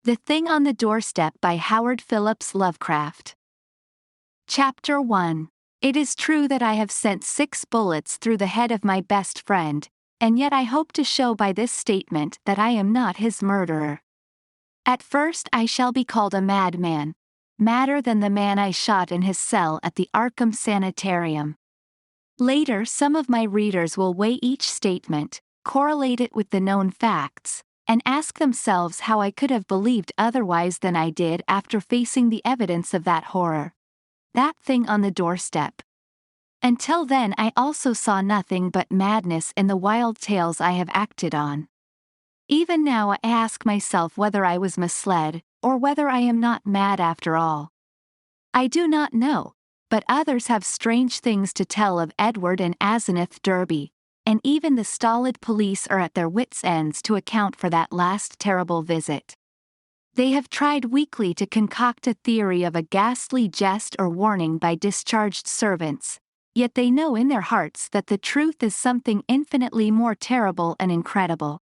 The Thing on the Doorstep by Howard Phillips Lovecraft. Chapter 1. It is true that I have sent 6 bullets through the head of my best friend, and yet I hope to show by this statement that I am not his murderer. At first I shall be called a madman, madder than the man I shot in his cell at the Arkham Sanitarium. Later some of my readers will weigh each statement, correlate it with the known facts, and ask themselves how I could have believed otherwise than I did after facing the evidence of that horror. That thing on the doorstep. Until then I also saw nothing but madness in the wild tales I have acted on. Even now I ask myself whether I was misled, or whether I am not mad after all. I do not know, but others have strange things to tell of Edward and Asenath Derby, and even the stolid police are at their wits' ends to account for that last terrible visit. They have tried weakly to concoct a theory of a ghastly jest or warning by discharged servants, yet they know in their hearts that the truth is something infinitely more terrible and incredible.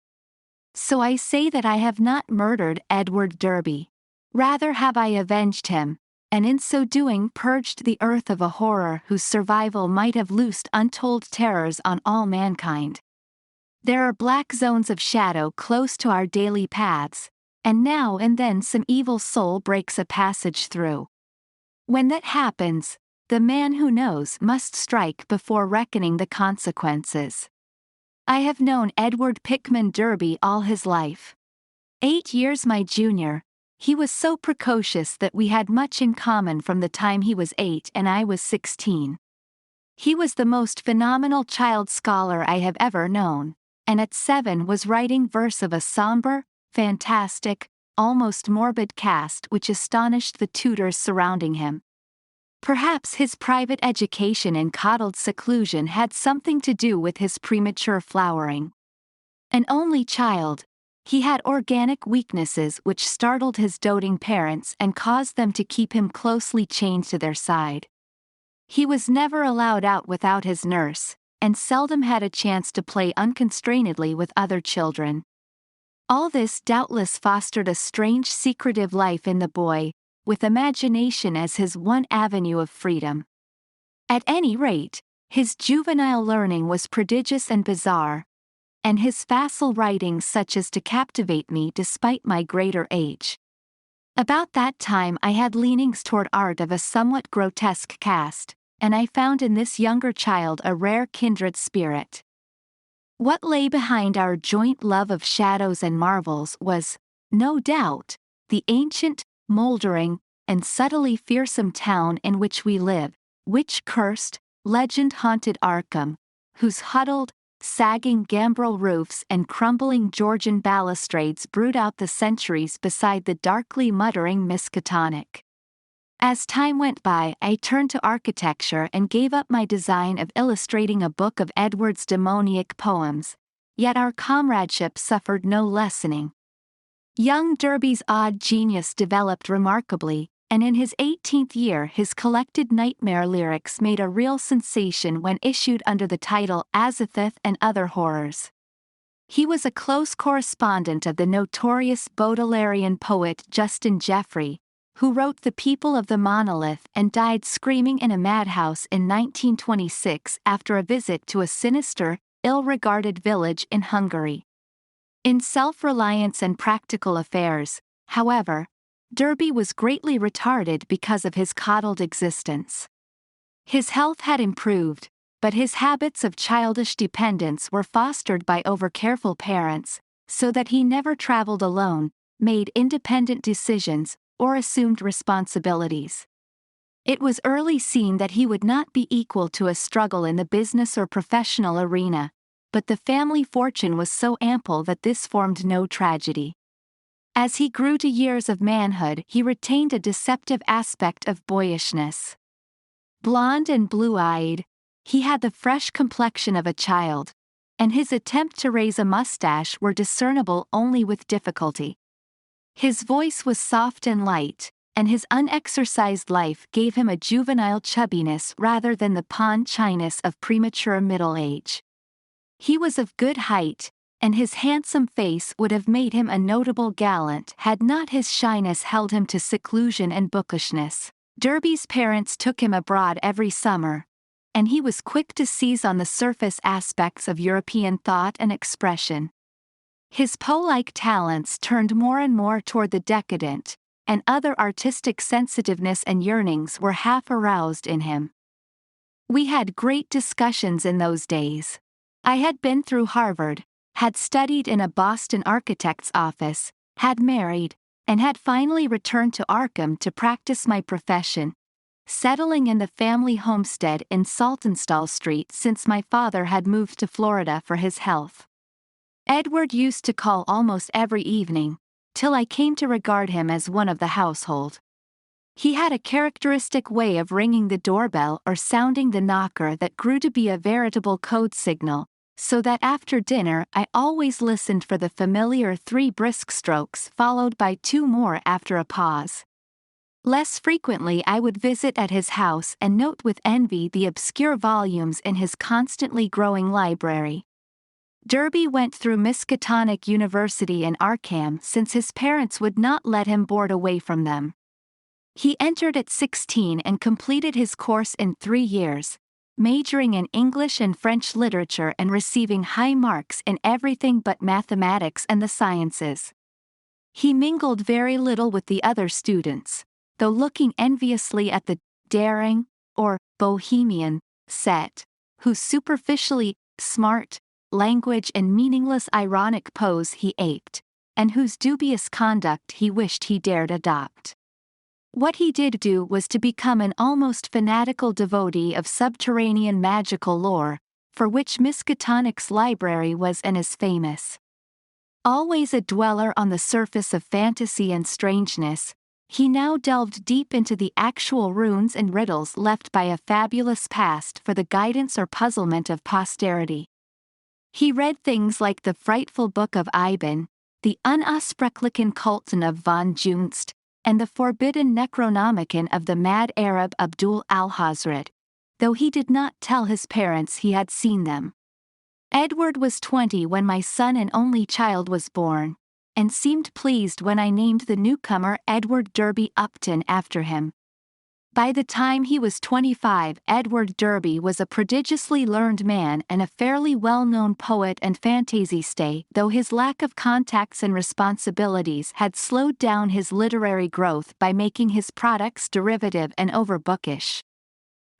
So I say that I have not murdered Edward Derby. Rather have I avenged him, and in so doing purged the earth of a horror whose survival might have loosed untold terrors on all mankind. There are black zones of shadow close to our daily paths, and now and then some evil soul breaks a passage through. When that happens, the man who knows must strike before reckoning the consequences. I have known Edward Pickman Derby all his life. 8 years my junior, he was so precocious that we had much in common from the time he was 8 and I was 16. He was the most phenomenal child scholar I have ever known, and at 7 was writing verse of a somber, fantastic, almost morbid cast which astonished the tutors surrounding him. Perhaps his private education in coddled seclusion had something to do with his premature flowering. An only child, he had organic weaknesses which startled his doting parents and caused them to keep him closely chained to their side. He was never allowed out without his nurse, and seldom had a chance to play unconstrainedly with other children. All this doubtless fostered a strange secretive life in the boy, with imagination as his one avenue of freedom. At any rate, his juvenile learning was prodigious and bizarre, and his facile writing such as to captivate me despite my greater age. About that time I had leanings toward art of a somewhat grotesque cast, and I found in this younger child a rare kindred spirit. What lay behind our joint love of shadows and marvels was, no doubt, the ancient, mouldering, and subtly fearsome town in which we live, witch-cursed, legend-haunted Arkham, whose huddled, sagging gambrel roofs and crumbling Georgian balustrades brood out the centuries beside the darkly muttering Miskatonic. As time went by I turned to architecture and gave up my design of illustrating a book of Edward's demoniac poems, yet our comradeship suffered no lessening. Young Derby's odd genius developed remarkably, and in his 18th year his collected nightmare lyrics made a real sensation when issued under the title Asenath and Other Horrors. He was a close correspondent of the notorious Baudelairean poet Justin Jeffrey, who wrote The People of the Monolith and died screaming in a madhouse in 1926 after a visit to a sinister, ill-regarded village in Hungary. In self-reliance and practical affairs, however, Derby was greatly retarded because of his coddled existence. His health had improved, but his habits of childish dependence were fostered by over-careful parents, so that he never traveled alone, made independent decisions, or assumed responsibilities. It was early seen that he would not be equal to a struggle in the business or professional arena, but the family fortune was so ample that this formed no tragedy. As he grew to years of manhood he retained a deceptive aspect of boyishness. Blond and blue-eyed, he had the fresh complexion of a child, and his attempt to raise a mustache were discernible only with difficulty. His voice was soft and light, and his unexercised life gave him a juvenile chubbiness rather than the paunch-chiness of premature middle age. He was of good height, and his handsome face would have made him a notable gallant had not his shyness held him to seclusion and bookishness. Derby's parents took him abroad every summer, and he was quick to seize on the surface aspects of European thought and expression. His Poe-like talents turned more and more toward the decadent, and other artistic sensitiveness and yearnings were half aroused in him. We had great discussions in those days. I had been through Harvard, had studied in a Boston architect's office, had married, and had finally returned to Arkham to practice my profession, settling in the family homestead in Saltonstall Street since my father had moved to Florida for his health. Edward used to call almost every evening, till I came to regard him as one of the household. He had a characteristic way of ringing the doorbell or sounding the knocker that grew to be a veritable code signal, so that after dinner I always listened for the familiar 3 brisk strokes followed by 2 more after a pause. Less frequently I would visit at his house and note with envy the obscure volumes in his constantly growing library. Derby went through Miskatonic University in Arkham since his parents would not let him board away from them. He entered at 16 and completed his course in 3 years, majoring in English and French literature and receiving high marks in everything but mathematics and the sciences. He mingled very little with the other students, though looking enviously at the daring, or bohemian, set, whose superficially smart, language and meaningless ironic pose he aped, and whose dubious conduct he wished he dared adopt. What he did do was to become an almost fanatical devotee of subterranean magical lore, for which Miskatonic's library was and is famous. Always a dweller on the surface of fantasy and strangeness, he now delved deep into the actual runes and riddles left by a fabulous past for the guidance or puzzlement of posterity. He read things like the frightful Book of Ibn, the Unausprechlichen Kulten of von Junst, and the forbidden Necronomicon of the mad Arab Abdul al-Hazred, though he did not tell his parents he had seen them. Edward was 20 when my son and only child was born, and seemed pleased when I named the newcomer Edward Derby Upton after him. By the time he was 25, Edward Derby was a prodigiously learned man and a fairly well-known poet and fantasiste, though his lack of contacts and responsibilities had slowed down his literary growth by making his products derivative and overbookish.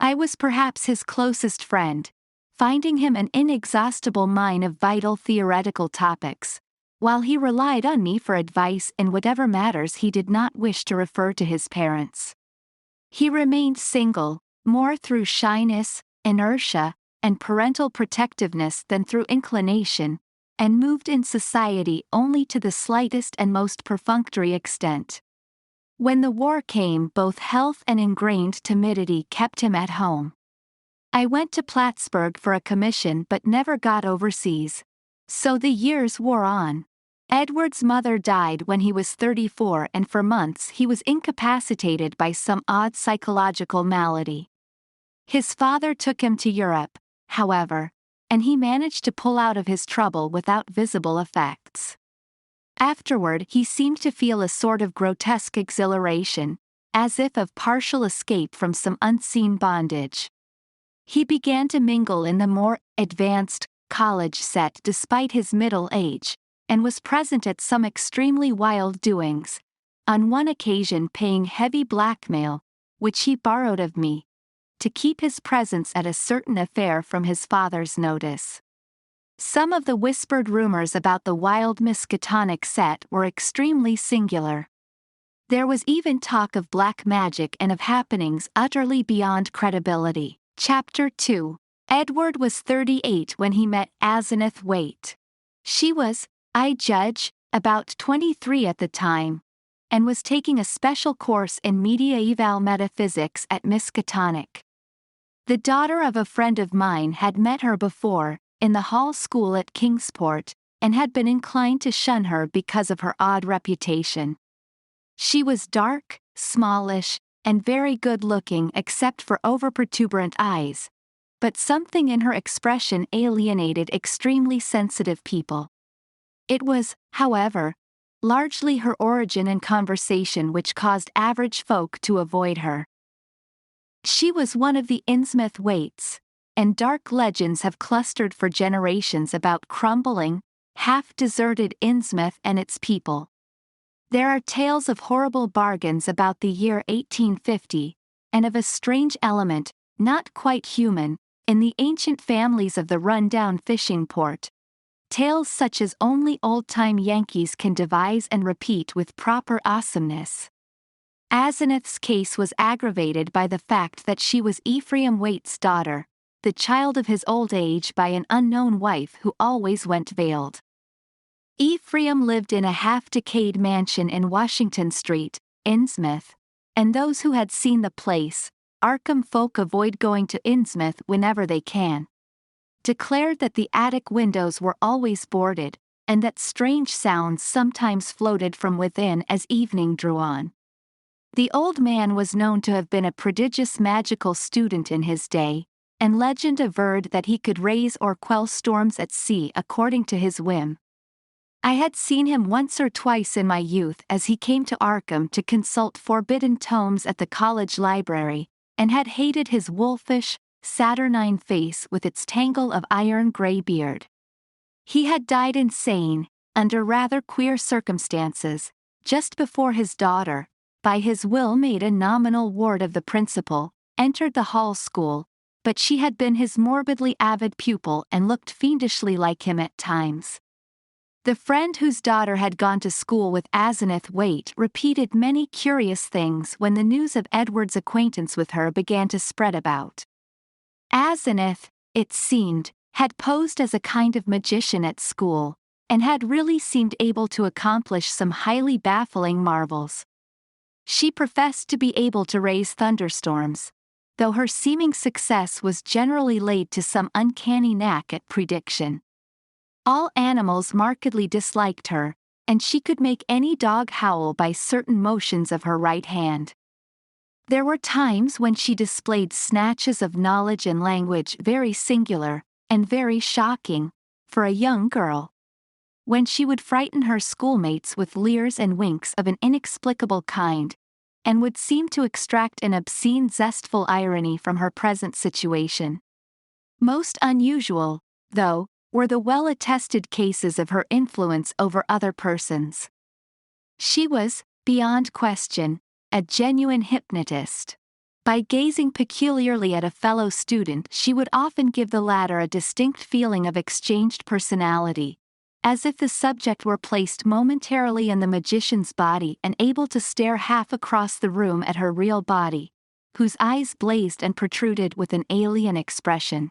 I was perhaps his closest friend, finding him an inexhaustible mine of vital theoretical topics, while he relied on me for advice in whatever matters he did not wish to refer to his parents. He remained single, more through shyness, inertia, and parental protectiveness than through inclination, and moved in society only to the slightest and most perfunctory extent. When the war came, both health and ingrained timidity kept him at home. I went to Plattsburgh for a commission but never got overseas. So the years wore on. Edward's mother died when he was 34 and for months he was incapacitated by some odd psychological malady. His father took him to Europe, however, and he managed to pull out of his trouble without visible effects. Afterward he seemed to feel a sort of grotesque exhilaration, as if of partial escape from some unseen bondage. He began to mingle in the more advanced college set despite his middle age, and was present at some extremely wild doings, on one occasion paying heavy blackmail, which he borrowed of me, to keep his presence at a certain affair from his father's notice. Some of the whispered rumors about the wild Miskatonic set were extremely singular. There was even talk of black magic and of happenings utterly beyond credibility. Chapter 2. Edward was 38 when he met Asenath Waite. She was, I judge, about 23 at the time, and was taking a special course in medieval metaphysics at Miskatonic. The daughter of a friend of mine had met her before, in the Hall School at Kingsport, and had been inclined to shun her because of her odd reputation. She was dark, smallish, and very good-looking except for over-protuberant eyes, but something in her expression alienated extremely sensitive people. It was, however, largely her origin and conversation which caused average folk to avoid her. She was one of the Innsmouth waits, and dark legends have clustered for generations about crumbling, half-deserted Innsmouth and its people. There are tales of horrible bargains about the year 1850, and of a strange element, not quite human, in the ancient families of the run-down fishing port. Tales such as only old-time Yankees can devise and repeat with proper awesomeness. Asenath's case was aggravated by the fact that she was Ephraim Waite's daughter, the child of his old age by an unknown wife who always went veiled. Ephraim lived in a half-decayed mansion in Washington Street, Innsmouth, and those who had seen the place, Arkham folk avoid going to Innsmouth whenever they can, declared that the attic windows were always boarded, and that strange sounds sometimes floated from within as evening drew on. The old man was known to have been a prodigious magical student in his day, and legend averred that he could raise or quell storms at sea according to his whim. I had seen him once or twice in my youth as he came to Arkham to consult forbidden tomes at the college library, and had hated his wolfish, saturnine face with its tangle of iron-gray beard. He had died insane, under rather queer circumstances, just before his daughter, by his will made a nominal ward of the principal, entered the Hall School, but she had been his morbidly avid pupil and looked fiendishly like him at times. The friend whose daughter had gone to school with Asenath Waite repeated many curious things when the news of Edward's acquaintance with her began to spread about. Asenath, it seemed, had posed as a kind of magician at school, and had really seemed able to accomplish some highly baffling marvels. She professed to be able to raise thunderstorms, though her seeming success was generally laid to some uncanny knack at prediction. All animals markedly disliked her, and she could make any dog howl by certain motions of her right hand. There were times when she displayed snatches of knowledge and language very singular, and very shocking, for a young girl. When she would frighten her schoolmates with leers and winks of an inexplicable kind, and would seem to extract an obscene zestful irony from her present situation. Most unusual, though, were the well-attested cases of her influence over other persons. She was, beyond question, a genuine hypnotist. By gazing peculiarly at a fellow student, she would often give the latter a distinct feeling of exchanged personality, as if the subject were placed momentarily in the magician's body and able to stare half across the room at her real body, whose eyes blazed and protruded with an alien expression.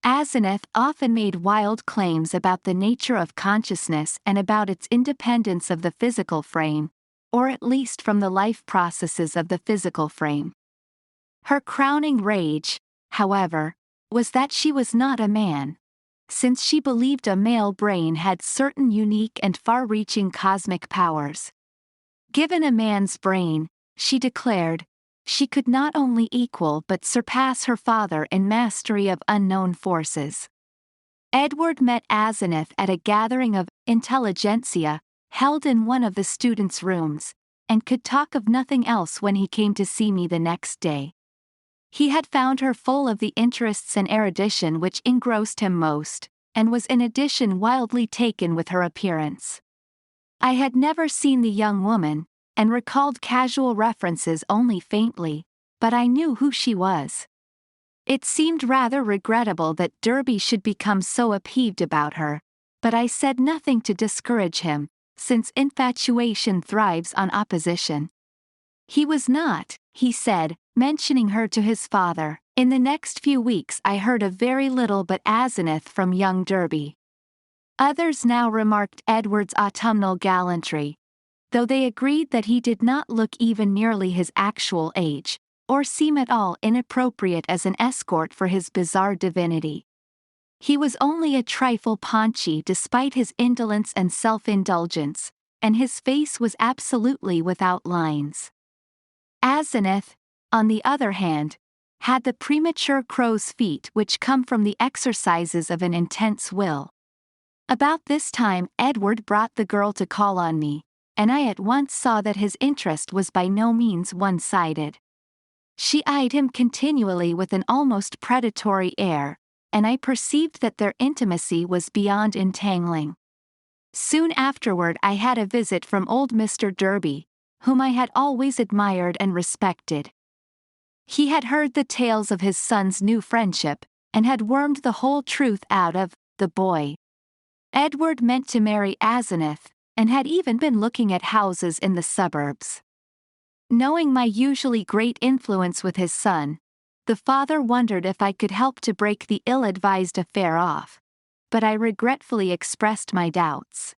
Asenath often made wild claims about the nature of consciousness and about its independence of the physical frame, or at least from the life processes of the physical frame. Her crowning rage, however, was that she was not a man, since she believed a male brain had certain unique and far-reaching cosmic powers. Given a man's brain, she declared, she could not only equal but surpass her father in mastery of unknown forces. Edward met Asenath at a gathering of intelligentsia, held in one of the students' rooms, and could talk of nothing else when he came to see me the next day. He had found her full of the interests and erudition which engrossed him most, and was in addition wildly taken with her appearance. I had never seen the young woman, and recalled casual references only faintly, but I knew who she was. It seemed rather regrettable that Derby should become so upheaved about her, but I said nothing to discourage him, since infatuation thrives on opposition. He was not, he said, mentioning her to his father. In the next few weeks I heard of very little but Asenath from young Derby. Others now remarked Edward's autumnal gallantry, though they agreed that he did not look even nearly his actual age, or seem at all inappropriate as an escort for his bizarre divinity. He was only a trifle paunchy despite his indolence and self-indulgence, and his face was absolutely without lines. Asenath, on the other hand, had the premature crow's feet which come from the exercises of an intense will. About this time Edward brought the girl to call on me, and I at once saw that his interest was by no means one-sided. She eyed him continually with an almost predatory air, and I perceived that their intimacy was beyond entangling. Soon afterward I had a visit from old Mr. Derby, whom I had always admired and respected. He had heard the tales of his son's new friendship, and had wormed the whole truth out of the boy. Edward meant to marry Asenath, and had even been looking at houses in the suburbs. Knowing my usually great influence with his son, the father wondered if I could help to break the ill-advised affair off, but I regretfully expressed my doubts.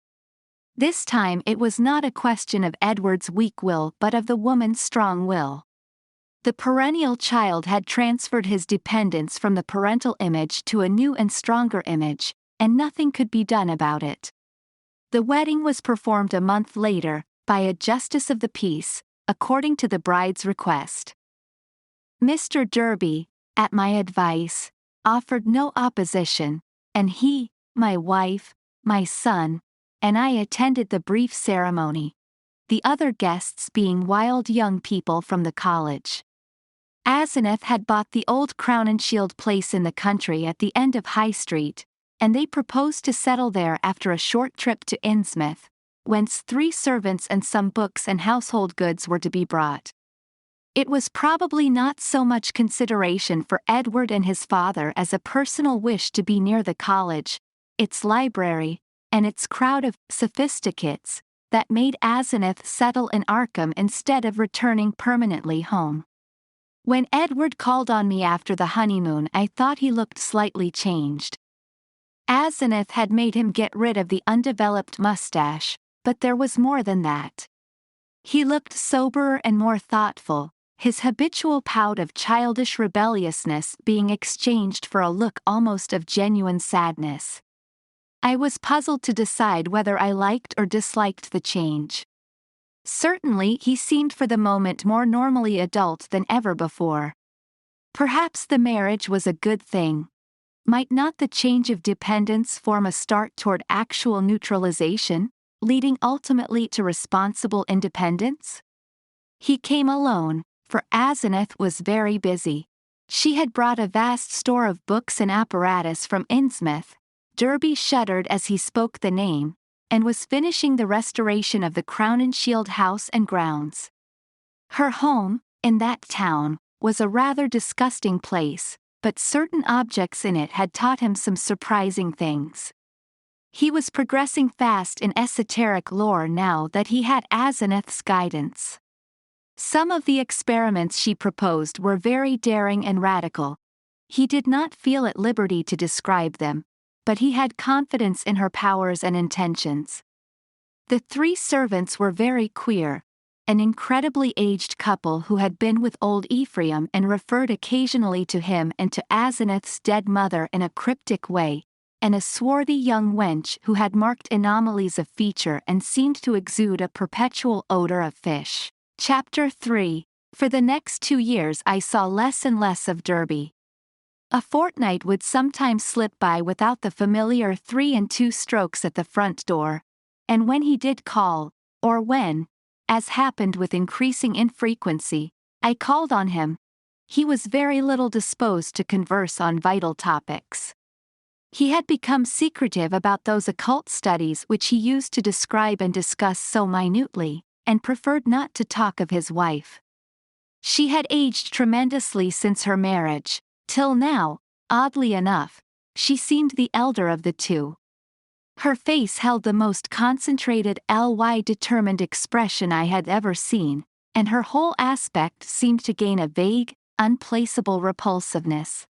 This time it was not a question of Edward's weak will but of the woman's strong will. The perennial child had transferred his dependence from the parental image to a new and stronger image, and nothing could be done about it. The wedding was performed a month later, by a justice of the peace, according to the bride's request. Mr. Derby, at my advice, offered no opposition, and he, my wife, my son, and I attended the brief ceremony, the other guests being wild young people from the college. Asenath had bought the old Crown and Shield place in the country at the end of High Street, and they proposed to settle there after a short trip to Innsmouth, whence 3 servants and some books and household goods were to be brought. It was probably not so much consideration for Edward and his father as a personal wish to be near the college, its library, and its crowd of sophisticates, that made Asenath settle in Arkham instead of returning permanently home. When Edward called on me after the honeymoon I thought he looked slightly changed. Asenath had made him get rid of the undeveloped mustache, but there was more than that. He looked soberer and more thoughtful, his habitual pout of childish rebelliousness being exchanged for a look almost of genuine sadness. I was puzzled to decide whether I liked or disliked the change. Certainly he seemed for the moment more normally adult than ever before. Perhaps the marriage was a good thing. Might not the change of dependence form a start toward actual neutralization, leading ultimately to responsible independence? He came alone, for Asenath was very busy. She had brought a vast store of books and apparatus from Innsmouth. Derby shuddered as he spoke the name, and was finishing the restoration of the Crown and Shield house and grounds. Her home, in that town, was a rather disgusting place, but certain objects in it had taught him some surprising things. He was progressing fast in esoteric lore now that he had Asenath's guidance. Some of the experiments she proposed were very daring and radical. He did not feel at liberty to describe them, but he had confidence in her powers and intentions. The 3 servants were very queer, an incredibly aged couple who had been with old Ephraim and referred occasionally to him and to Asenath's dead mother in a cryptic way, and a swarthy young wench who had marked anomalies of feature and seemed to exude a perpetual odor of fish. Chapter 3. For the next 2 years I saw less and less of Derby. A fortnight would sometimes slip by without the familiar 3 and 2 strokes at the front door, and when he did call, or when, as happened with increasing infrequency, I called on him, he was very little disposed to converse on vital topics. He had become secretive about those occult studies which he used to describe and discuss so minutely, and preferred not to talk of his wife. She had aged tremendously since her marriage, till now, oddly enough, she seemed the elder of the 2. Her face held the most concentrated determined expression I had ever seen, and her whole aspect seemed to gain a vague, unplaceable repulsiveness.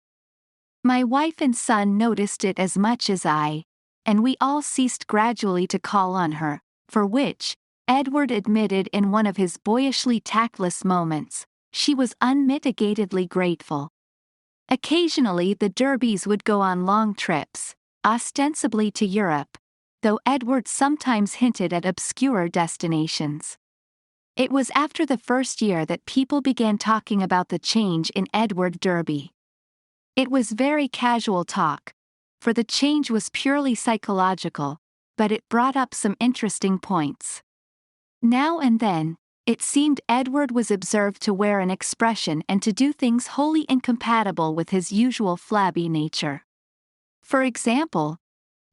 My wife and son noticed it as much as I, and we all ceased gradually to call on her, for which, Edward admitted in one of his boyishly tactless moments, she was unmitigatedly grateful. Occasionally the Derbys would go on long trips, ostensibly to Europe, though Edward sometimes hinted at obscurer destinations. It was after the first year that people began talking about the change in Edward Derby. It was very casual talk, for the change was purely psychological, but it brought up some interesting points. Now and then, it seemed Edward was observed to wear an expression and to do things wholly incompatible with his usual flabby nature. For example,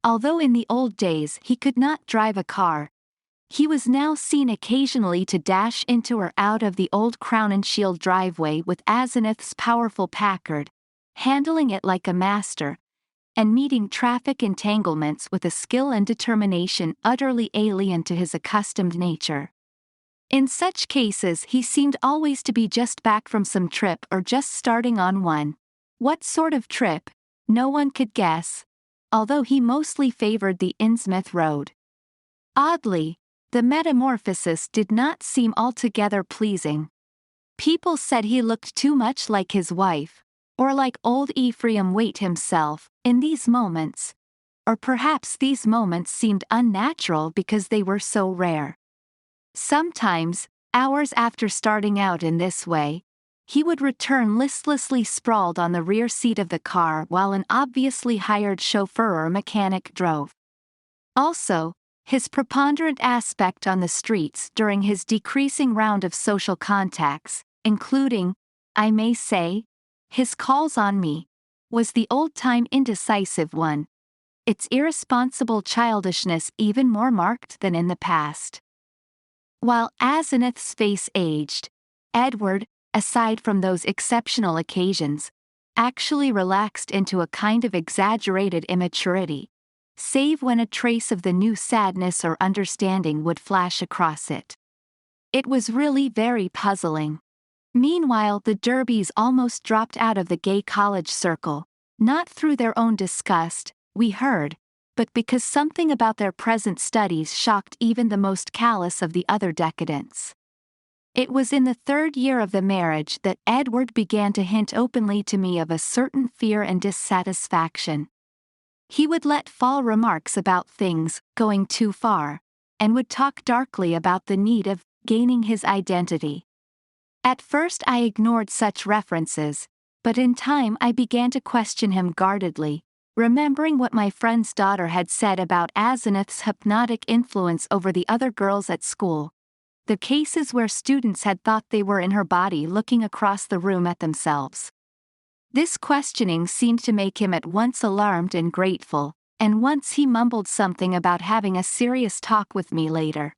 although in the old days he could not drive a car, he was now seen occasionally to dash into or out of the old Crown and Shield driveway with Asenath's powerful Packard, handling it like a master, and meeting traffic entanglements with a skill and determination utterly alien to his accustomed nature. In such cases he seemed always to be just back from some trip or just starting on one. What sort of trip? No one could guess, although he mostly favored the Innsmouth road. Oddly, the metamorphosis did not seem altogether pleasing. People said he looked too much like his wife, or like old Ephraim Waite himself, in these moments, or perhaps these moments seemed unnatural because they were so rare. Sometimes, hours after starting out in this way, he would return listlessly sprawled on the rear seat of the car while an obviously hired chauffeur or mechanic drove. Also, his preponderant aspect on the streets during his decreasing round of social contacts, including, I may say, his calls on me, was the old-time indecisive one, its irresponsible childishness even more marked than in the past. While Asenath's face aged, Edward, aside from those exceptional occasions, actually relaxed into a kind of exaggerated immaturity, save when a trace of the new sadness or understanding would flash across it. It was really very puzzling. Meanwhile, the Derbys almost dropped out of the gay college circle, not through their own disgust, we heard, but because something about their present studies shocked even the most callous of the other decadents. It was in the third year of the marriage that Edward began to hint openly to me of a certain fear and dissatisfaction. He would let fall remarks about things going too far, and would talk darkly about the need of gaining his identity. At first I ignored such references, but in time I began to question him guardedly, remembering what my friend's daughter had said about Asenath's hypnotic influence over the other girls at school, the cases where students had thought they were in her body looking across the room at themselves. This questioning seemed to make him at once alarmed and grateful, and once he mumbled something about having a serious talk with me later.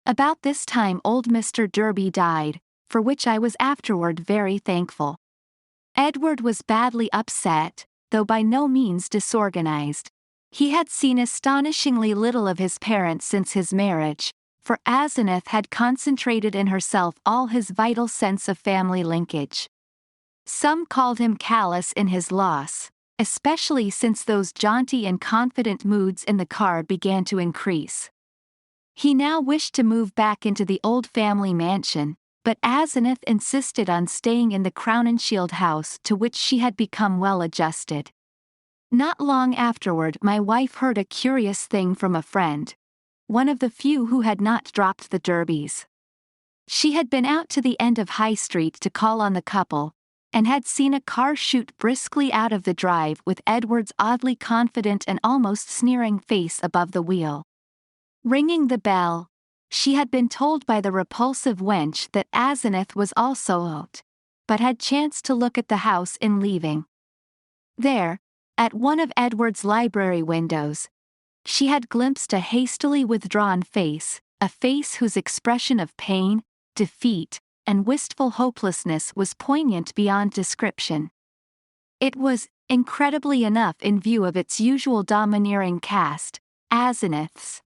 About this time old Mr. Derby died, for which I was afterward very thankful. Edward was badly upset, though by no means disorganized. He had seen astonishingly little of his parents since his marriage, for Asenath had concentrated in herself all his vital sense of family linkage. Some called him callous in his loss, especially since those jaunty and confident moods in the car began to increase. He now wished to move back into the old family mansion, but Asenath insisted on staying in the Crown and Shield house to which she had become well adjusted. Not long afterward my wife heard a curious thing from a friend, one of the few who had not dropped the Derbys. She had been out to the end of High Street to call on the couple, and had seen a car shoot briskly out of the drive with Edward's oddly confident and almost sneering face above the wheel. Ringing the bell, she had been told by the repulsive wench that Asenath was also out, but had chanced to look at the house in leaving. There, at one of Edward's library windows, she had glimpsed a hastily withdrawn face, a face whose expression of pain, defeat, and wistful hopelessness was poignant beyond description. It was, incredibly enough in view of its usual domineering cast, Asenath's.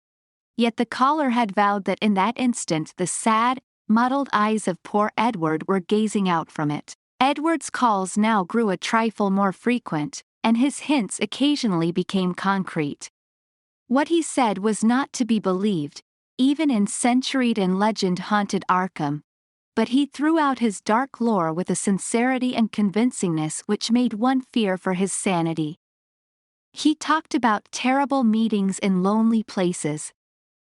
Yet the caller had vowed that in that instant the sad, muddled eyes of poor Edward were gazing out from it. Edward's calls now grew a trifle more frequent, and his hints occasionally became concrete. What he said was not to be believed, even in centuried and legend-haunted Arkham, but he threw out his dark lore with a sincerity and convincingness which made one fear for his sanity. He talked about terrible meetings in lonely places,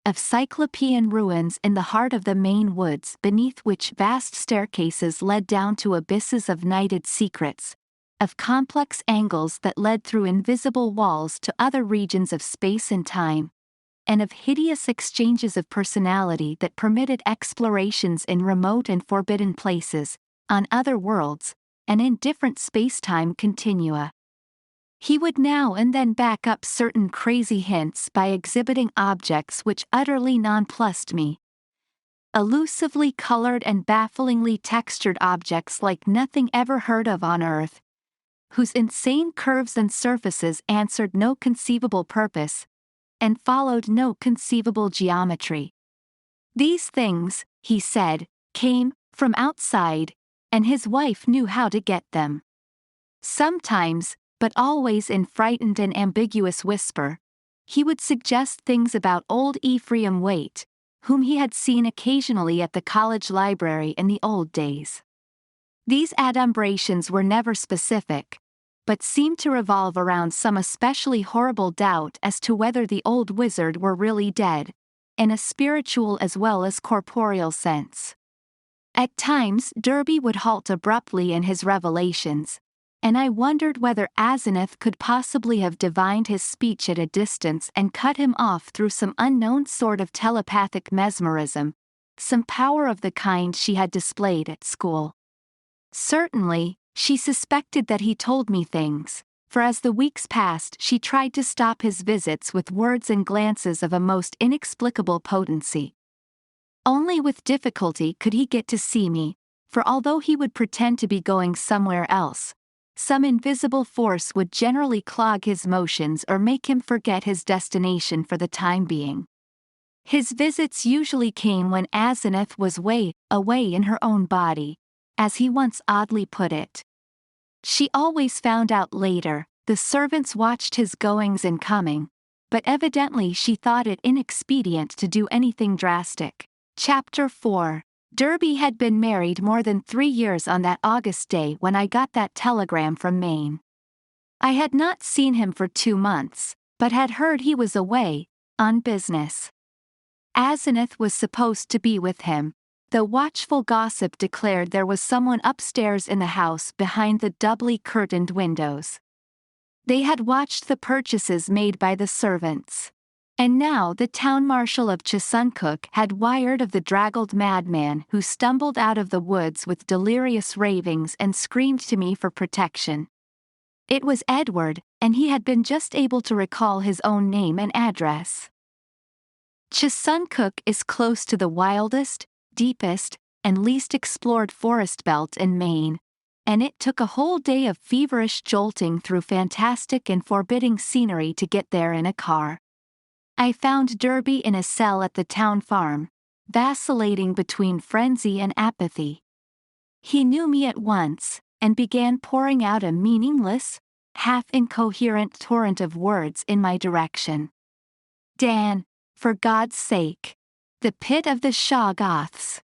of cyclopean ruins in the heart of the Maine woods beneath which vast staircases led down to abysses of nighted secrets, of complex angles that led through invisible walls to other regions of space and time, and of hideous exchanges of personality that permitted explorations in remote and forbidden places, on other worlds, and in different space-time continua. He would now and then back up certain crazy hints by exhibiting objects which utterly nonplussed me. Elusively colored and bafflingly textured objects like nothing ever heard of on Earth, whose insane curves and surfaces answered no conceivable purpose, and followed no conceivable geometry. These things, he said, came from outside, and his wife knew how to get them. Sometimes, but always in frightened and ambiguous whisper, he would suggest things about old Ephraim Waite, whom he had seen occasionally at the college library in the old days. These adumbrations were never specific, but seemed to revolve around some especially horrible doubt as to whether the old wizard were really dead, in a spiritual as well as corporeal sense. At times Derby would halt abruptly in his revelations, and I wondered whether Asenath could possibly have divined his speech at a distance and cut him off through some unknown sort of telepathic mesmerism, some power of the kind she had displayed at school. Certainly, she suspected that he told me things, for as the weeks passed she tried to stop his visits with words and glances of a most inexplicable potency. Only with difficulty could he get to see me, for although he would pretend to be going somewhere else, some invisible force would generally clog his motions or make him forget his destination for the time being. His visits usually came when Asenath was way away in her own body, as he once oddly put it. She always found out later, the servants watched his goings and coming, but evidently she thought it inexpedient to do anything drastic. Chapter 4. Derby had been married more than 3 years on that August day when I got that telegram from Maine. I had not seen him for 2 months, but had heard he was away, on business. Asenath was supposed to be with him, though watchful gossip declared there was someone upstairs in the house behind the doubly curtained windows. They had watched the purchases made by the servants. And now the town marshal of Chesuncook had wired of the draggled madman who stumbled out of the woods with delirious ravings and screamed to me for protection. It was Edward, and he had been just able to recall his own name and address. Chesuncook is close to the wildest, deepest, and least explored forest belt in Maine, and it took a whole day of feverish jolting through fantastic and forbidding scenery to get there in a car. I found Derby in a cell at the town farm, vacillating between frenzy and apathy. He knew me at once, and began pouring out a meaningless, half-incoherent torrent of words in my direction. Dan, for God's sake! The pit of the Shoggoths!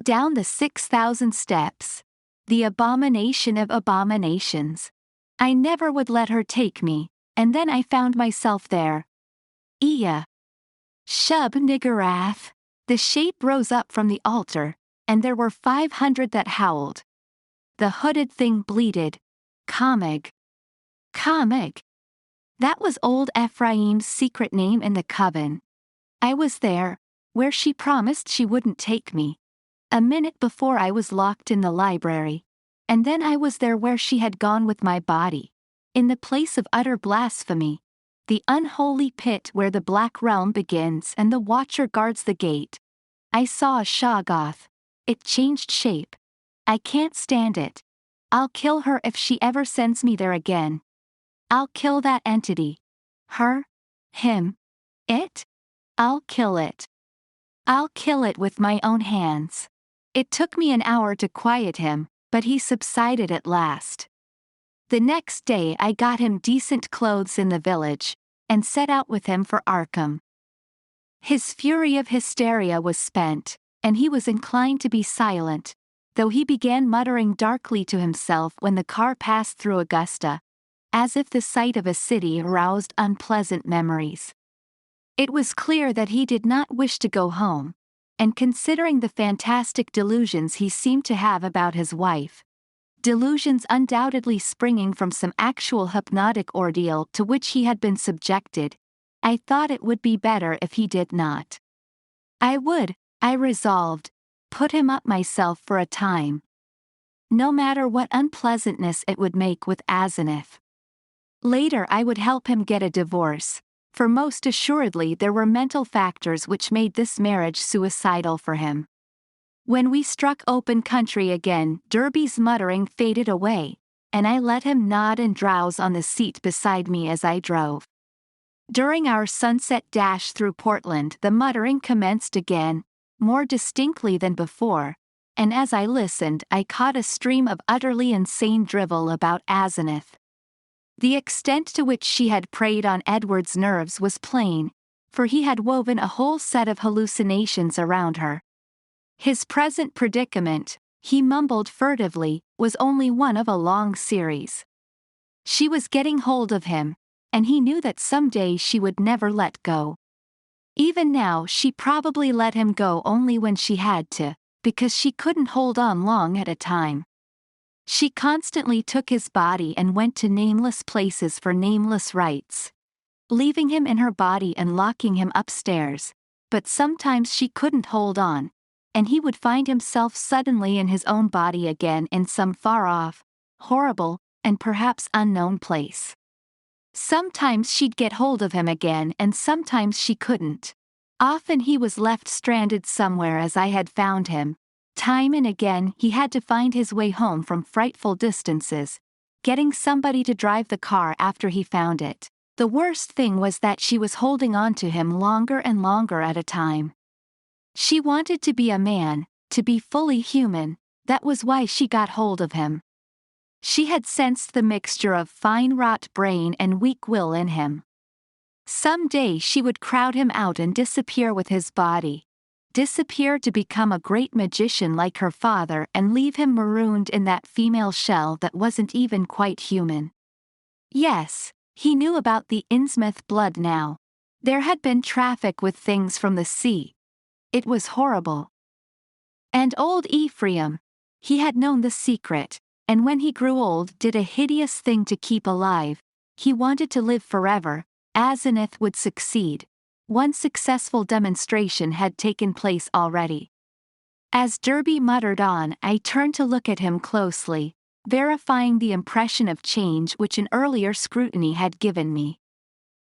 Down the 6,000 steps! The abomination of abominations! I never would let her take me, and then I found myself there. Iya! Shub niggurath! The shape rose up from the altar, and there were 500 that howled. The hooded thing bleated. Comig! Comig! That was old Ephraim's secret name in the coven. I was there, where she promised she wouldn't take me. A minute before I was locked in the library, and then I was there where she had gone with my body, in the place of utter blasphemy, the unholy pit where the black realm begins and the watcher guards the gate. I saw a Shoggoth. It changed shape. I can't stand it. I'll kill her if she ever sends me there again. I'll kill that entity. Her? Him? It? I'll kill it. I'll kill it with my own hands. It took me an hour to quiet him, but he subsided at last. The next day I got him decent clothes in the village, and set out with him for Arkham. His fury of hysteria was spent, and he was inclined to be silent, though he began muttering darkly to himself when the car passed through Augusta, as if the sight of a city aroused unpleasant memories. It was clear that he did not wish to go home, and considering the fantastic delusions he seemed to have about his wife, delusions undoubtedly springing from some actual hypnotic ordeal to which he had been subjected, I thought it would be better if he did not. I resolved, put him up myself for a time. No matter what unpleasantness it would make with Asenath. Later I would help him get a divorce, for most assuredly there were mental factors which made this marriage suicidal for him. When we struck open country again, Derby's muttering faded away, and I let him nod and drowse on the seat beside me as I drove. During our sunset dash through Portland, the muttering commenced again, more distinctly than before, and as I listened I caught a stream of utterly insane drivel about Asenath. The extent to which she had preyed on Edward's nerves was plain, for he had woven a whole set of hallucinations around her. His present predicament, he mumbled furtively, was only one of a long series. She was getting hold of him, and he knew that someday she would never let go. Even now she probably let him go only when she had to, because she couldn't hold on long at a time. She constantly took his body and went to nameless places for nameless rites, leaving him in her body and locking him upstairs, but sometimes she couldn't hold on, and he would find himself suddenly in his own body again in some far-off, horrible, and perhaps unknown place. Sometimes she'd get hold of him again and sometimes she couldn't. Often he was left stranded somewhere as I had found him. Time and again he had to find his way home from frightful distances, getting somebody to drive the car after he found it. The worst thing was that she was holding on to him longer and longer at a time. She wanted to be a man, to be fully human, that was why she got hold of him. She had sensed the mixture of fine wrought brain and weak will in him. Some day she would crowd him out and disappear with his body. Disappear to become a great magician like her father and leave him marooned in that female shell that wasn't even quite human. Yes, he knew about the Innsmouth blood now. There had been traffic with things from the sea. It was horrible. And old Ephraim, he had known the secret, and when he grew old did a hideous thing to keep alive. He wanted to live forever. Asenath would succeed. One successful demonstration had taken place already. As Derby muttered on, I turned to look at him closely, verifying the impression of change which an earlier scrutiny had given me.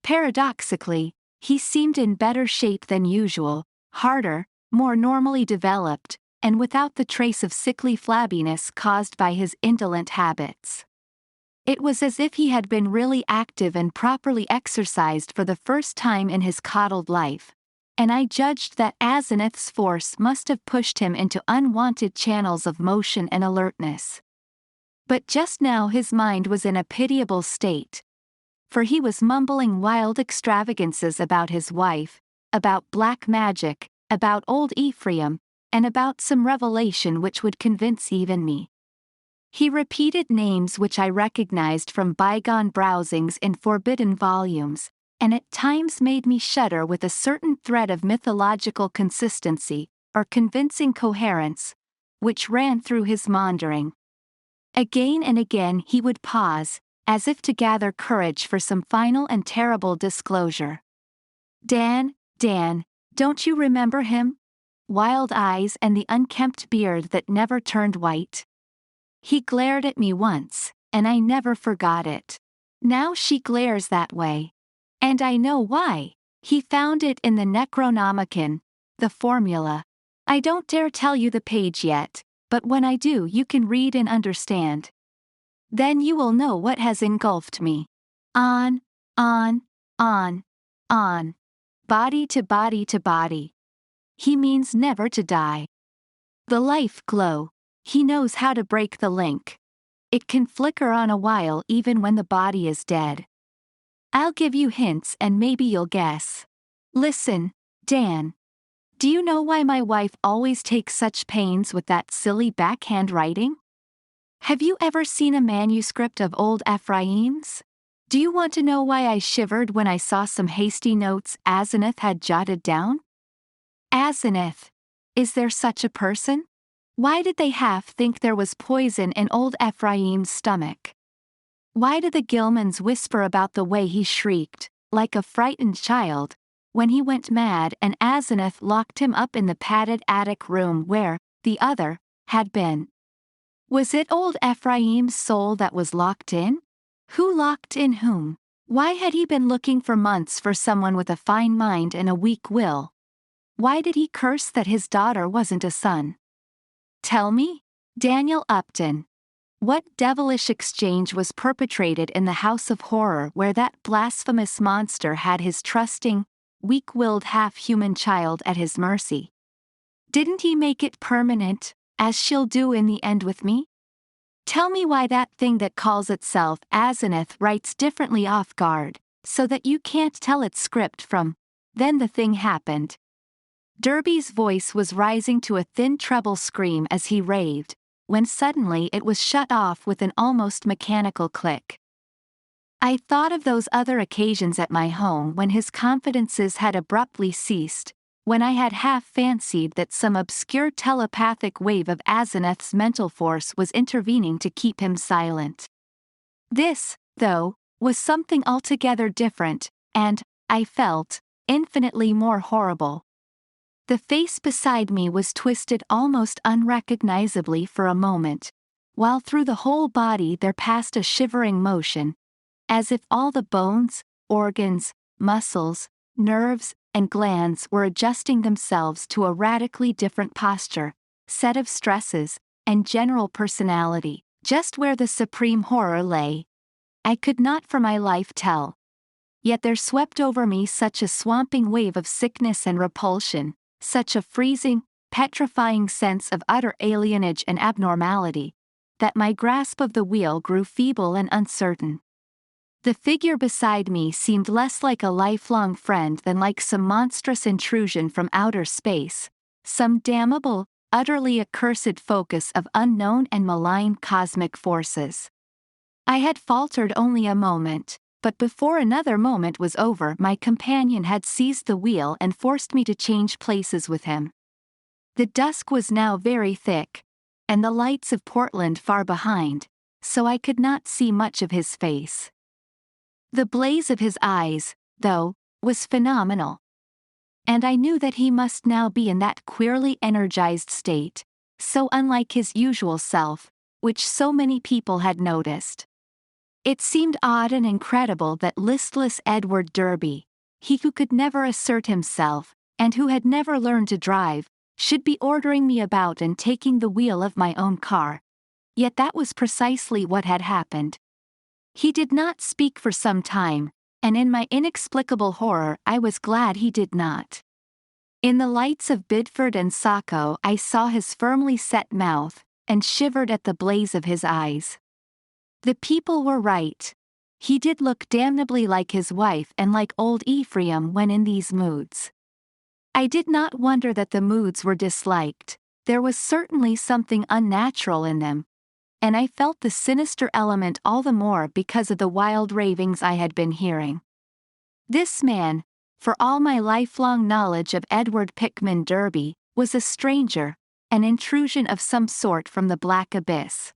Paradoxically, he seemed in better shape than usual, harder, more normally developed, and without the trace of sickly flabbiness caused by his indolent habits. It was as if he had been really active and properly exercised for the first time in his coddled life, and I judged that Asenath's force must have pushed him into unwanted channels of motion and alertness. But just now his mind was in a pitiable state, for he was mumbling wild extravagances about his wife, about black magic, about old Ephraim, and about some revelation which would convince even me. He repeated names which I recognized from bygone browsings in forbidden volumes, and at times made me shudder with a certain thread of mythological consistency, or convincing coherence, which ran through his maundering. Again and again he would pause, as if to gather courage for some final and terrible disclosure. Dan, don't you remember him? Wild eyes and the unkempt beard that never turned white. He glared at me once, and I never forgot it. Now she glares that way. And I know why. He found it in the Necronomicon, the formula. I don't dare tell you the page yet, but when I do you can read and understand. Then you will know what has engulfed me. On, body to body to body. He means never to die. The life glow. He knows how to break the link. It can flicker on a while even when the body is dead. I'll give you hints and maybe you'll guess. Listen, Dan. Do you know why my wife always takes such pains with that silly backhand writing? Have you ever seen a manuscript of old Ephraim's? Do you want to know why I shivered when I saw some hasty notes Asenath had jotted down? Asenath. Is there such a person? Why did they half think there was poison in old Ephraim's stomach? Why did the Gilmans whisper about the way he shrieked, like a frightened child, when he went mad and Asenath locked him up in the padded attic room where, the other, had been? Was it old Ephraim's soul that was locked in? Who locked in whom? Why had he been looking for months for someone with a fine mind and a weak will? Why did he curse that his daughter wasn't a son? Tell me, Daniel Upton. What devilish exchange was perpetrated in the house of horror where that blasphemous monster had his trusting, weak-willed half-human child at his mercy? Didn't he make it permanent, as she'll do in the end with me? Tell me why that thing that calls itself Asenath writes differently off guard, so that you can't tell its script from, then the thing happened. Derby's voice was rising to a thin treble scream as he raved, when suddenly it was shut off with an almost mechanical click. I thought of those other occasions at my home when his confidences had abruptly ceased, when I had half fancied that some obscure telepathic wave of Asenath's mental force was intervening to keep him silent. This, though, was something altogether different, and, I felt, infinitely more horrible. The face beside me was twisted almost unrecognizably for a moment, while through the whole body there passed a shivering motion, as if all the bones, organs, muscles, nerves, and glands were adjusting themselves to a radically different posture, set of stresses, and general personality, just where the supreme horror lay. I could not for my life tell. Yet there swept over me such a swamping wave of sickness and repulsion, such a freezing, petrifying sense of utter alienage and abnormality, that my grasp of the wheel grew feeble and uncertain. The figure beside me seemed less like a lifelong friend than like some monstrous intrusion from outer space, some damnable, utterly accursed focus of unknown and malign cosmic forces. I had faltered only a moment, but before another moment was over my companion had seized the wheel and forced me to change places with him. The dusk was now very thick, and the lights of Portland far behind, so I could not see much of his face. The blaze of his eyes, though, was phenomenal. And I knew that he must now be in that queerly energized state, so unlike his usual self, which so many people had noticed. It seemed odd and incredible that listless Edward Derby, he who could never assert himself, and who had never learned to drive, should be ordering me about and taking the wheel of my own car. Yet that was precisely what had happened. He did not speak for some time, and in my inexplicable horror I was glad he did not. In the lights of Bidford and Saco I saw his firmly set mouth, and shivered at the blaze of his eyes. The people were right. He did look damnably like his wife and like old Ephraim when in these moods. I did not wonder that the moods were disliked, there was certainly something unnatural in them, and I felt the sinister element all the more because of the wild ravings I had been hearing. This man, for all my lifelong knowledge of Edward Pickman Derby, was a stranger, an intrusion of some sort from the black abyss.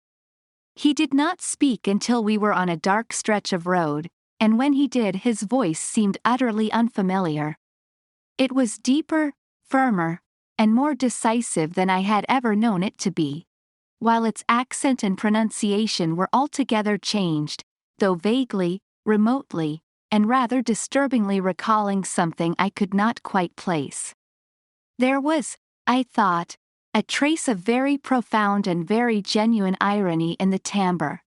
He did not speak until we were on a dark stretch of road, and when he did his voice seemed utterly unfamiliar. It was deeper, firmer, and more decisive than I had ever known it to be, while its accent and pronunciation were altogether changed, though vaguely, remotely, and rather disturbingly recalling something I could not quite place. There was, I thought, a trace of very profound and very genuine irony in the timbre.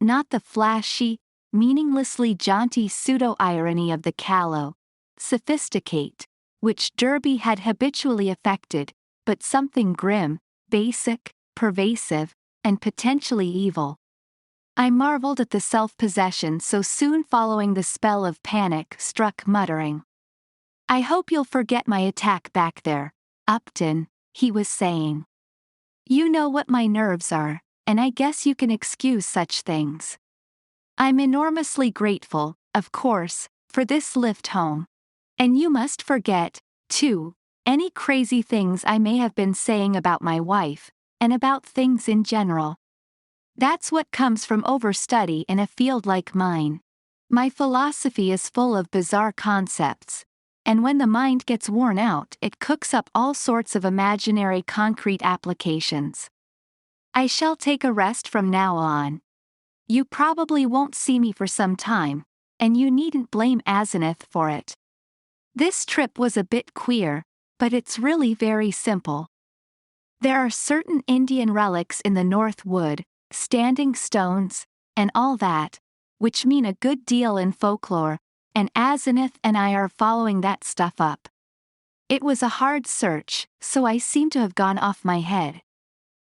Not the flashy, meaninglessly jaunty pseudo-irony of the callow, sophisticate, which Derby had habitually affected, but something grim, basic, pervasive, and potentially evil. I marveled at the self-possession so soon following the spell of panic struck, muttering. "I hope you'll forget my attack back there, Upton," he was saying. "You know what my nerves are, and I guess you can excuse such things. I'm enormously grateful, of course, for this lift home. And you must forget, too, any crazy things I may have been saying about my wife, and about things in general. That's what comes from overstudy in a field like mine. My philosophy is full of bizarre concepts, and when the mind gets worn out, it cooks up all sorts of imaginary concrete applications. I shall take a rest from now on. You probably won't see me for some time, and you needn't blame Asenath for it. This trip was a bit queer, but it's really very simple. There are certain Indian relics in the North Wood, standing stones, and all that, which mean a good deal in folklore, and Asenath and I are following that stuff up. It was a hard search, so I seem to have gone off my head.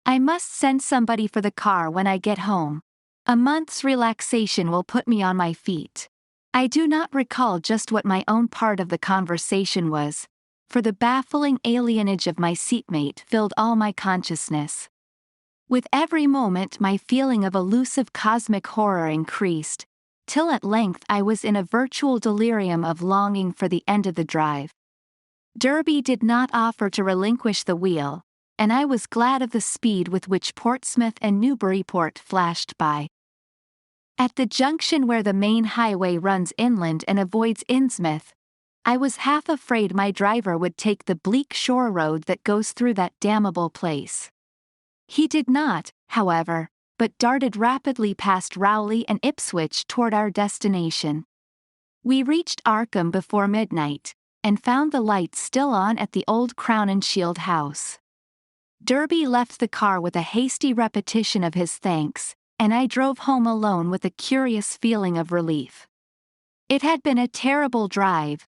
I must send somebody for the car when I get home. A month's relaxation will put me on my feet. I do not recall just what my own part of the conversation was, for the baffling alienage of my seatmate filled all my consciousness. With every moment my feeling of elusive cosmic horror increased, till at length I was in a virtual delirium of longing for the end of the drive. Derby did not offer to relinquish the wheel, and I was glad of the speed with which Portsmouth and Newburyport flashed by. At the junction where the main highway runs inland and avoids Innsmouth, I was half afraid my driver would take the bleak shore road that goes through that damnable place. He did not, however, but darted rapidly past Rowley and Ipswich toward our destination. We reached Arkham before midnight, and found the lights still on at the old Crown and Shield house. Derby left the car with a hasty repetition of his thanks, and I drove home alone with a curious feeling of relief. It had been a terrible drive,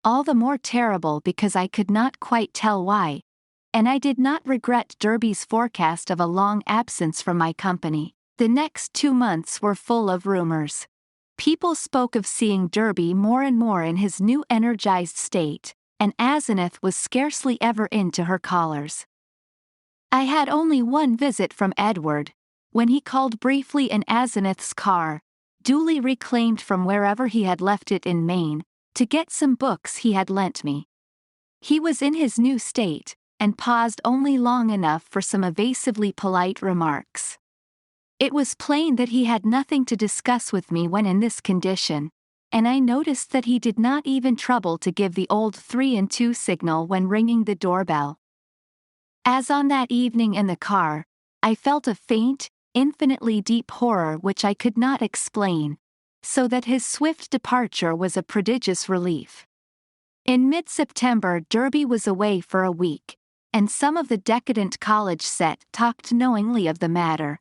all the more terrible because I could not quite tell why, and I did not regret Derby's forecast of a long absence from my company. The next 2 months were full of rumors. People spoke of seeing Derby more and more in his new energized state, and Asenath was scarcely ever into her callers. I had only one visit from Edward, when he called briefly in Asenath's car, duly reclaimed from wherever he had left it in Maine, to get some books he had lent me. He was in his new state, and paused only long enough for some evasively polite remarks. It was plain that he had nothing to discuss with me when in this condition, and I noticed that he did not even trouble to give the old 3 and 2 signal when ringing the doorbell. As on that evening in the car, I felt a faint, infinitely deep horror which I could not explain, so that his swift departure was a prodigious relief. In mid-September Derby was away for a week, and some of the decadent college set talked knowingly of the matter,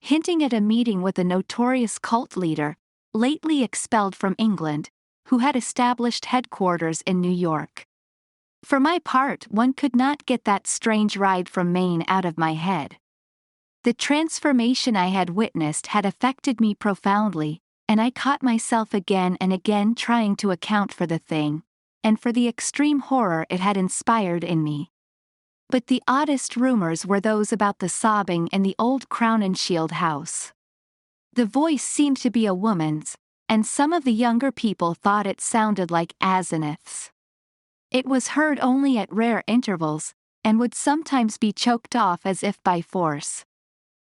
hinting at a meeting with a notorious cult leader, lately expelled from England, who had established headquarters in New York. For my part, one could not get that strange ride from Maine out of my head. The transformation I had witnessed had affected me profoundly, and I caught myself again and again trying to account for the thing, and for the extreme horror it had inspired in me. But the oddest rumors were those about the sobbing in the old Crown and Shield house. The voice seemed to be a woman's, and some of the younger people thought it sounded like Asenath's. It was heard only at rare intervals, and would sometimes be choked off as if by force.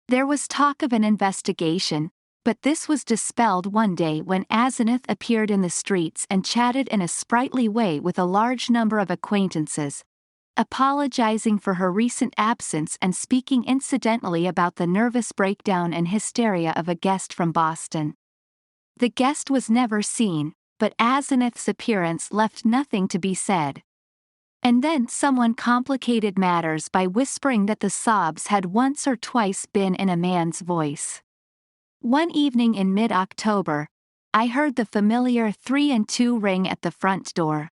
There was talk of an investigation, but this was dispelled one day when Asenath appeared in the streets and chatted in a sprightly way with a large number of acquaintances, apologizing for her recent absence and speaking incidentally about the nervous breakdown and hysteria of a guest from Boston. The guest was never seen, but Asenath's appearance left nothing to be said. And then someone complicated matters by whispering that the sobs had once or twice been in a man's voice. One evening in mid-October, I heard the familiar 3 and 2 ring at the front door.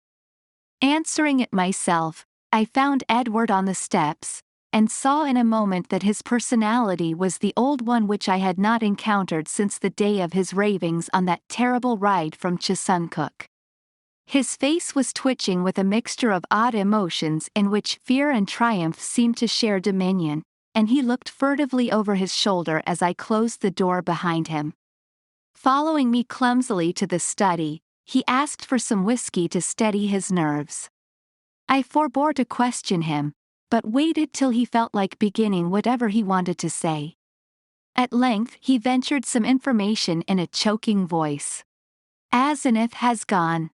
Answering it myself, I found Edward on the steps, and saw in a moment that his personality was the old one which I had not encountered since the day of his ravings on that terrible ride from Chesuncook. His face was twitching with a mixture of odd emotions in which fear and triumph seemed to share dominion, and he looked furtively over his shoulder as I closed the door behind him. Following me clumsily to the study, he asked for some whiskey to steady his nerves. I forbore to question him, but waited till he felt like beginning whatever he wanted to say. At length he ventured some information in a choking voice. Asenath has gone.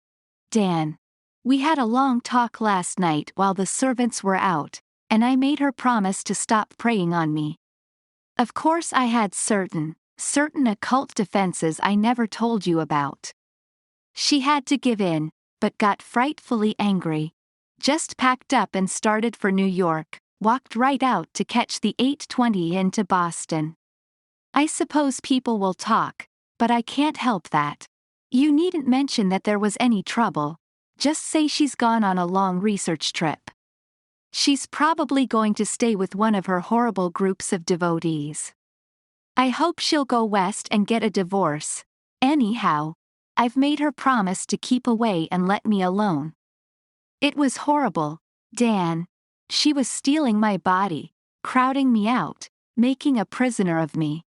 Dan. We had a long talk last night while the servants were out, and I made her promise to stop preying on me. Of course I had certain occult defenses I never told you about. She had to give in, but got frightfully angry. Just packed up and started for New York, walked right out to catch the 8:20 into Boston. I suppose people will talk, but I can't help that. You needn't mention that there was any trouble, just say she's gone on a long research trip. She's probably going to stay with one of her horrible groups of devotees. I hope she'll go west and get a divorce. Anyhow, I've made her promise to keep away and let me alone. It was horrible, Dan. She was stealing my body, crowding me out, making a prisoner of me.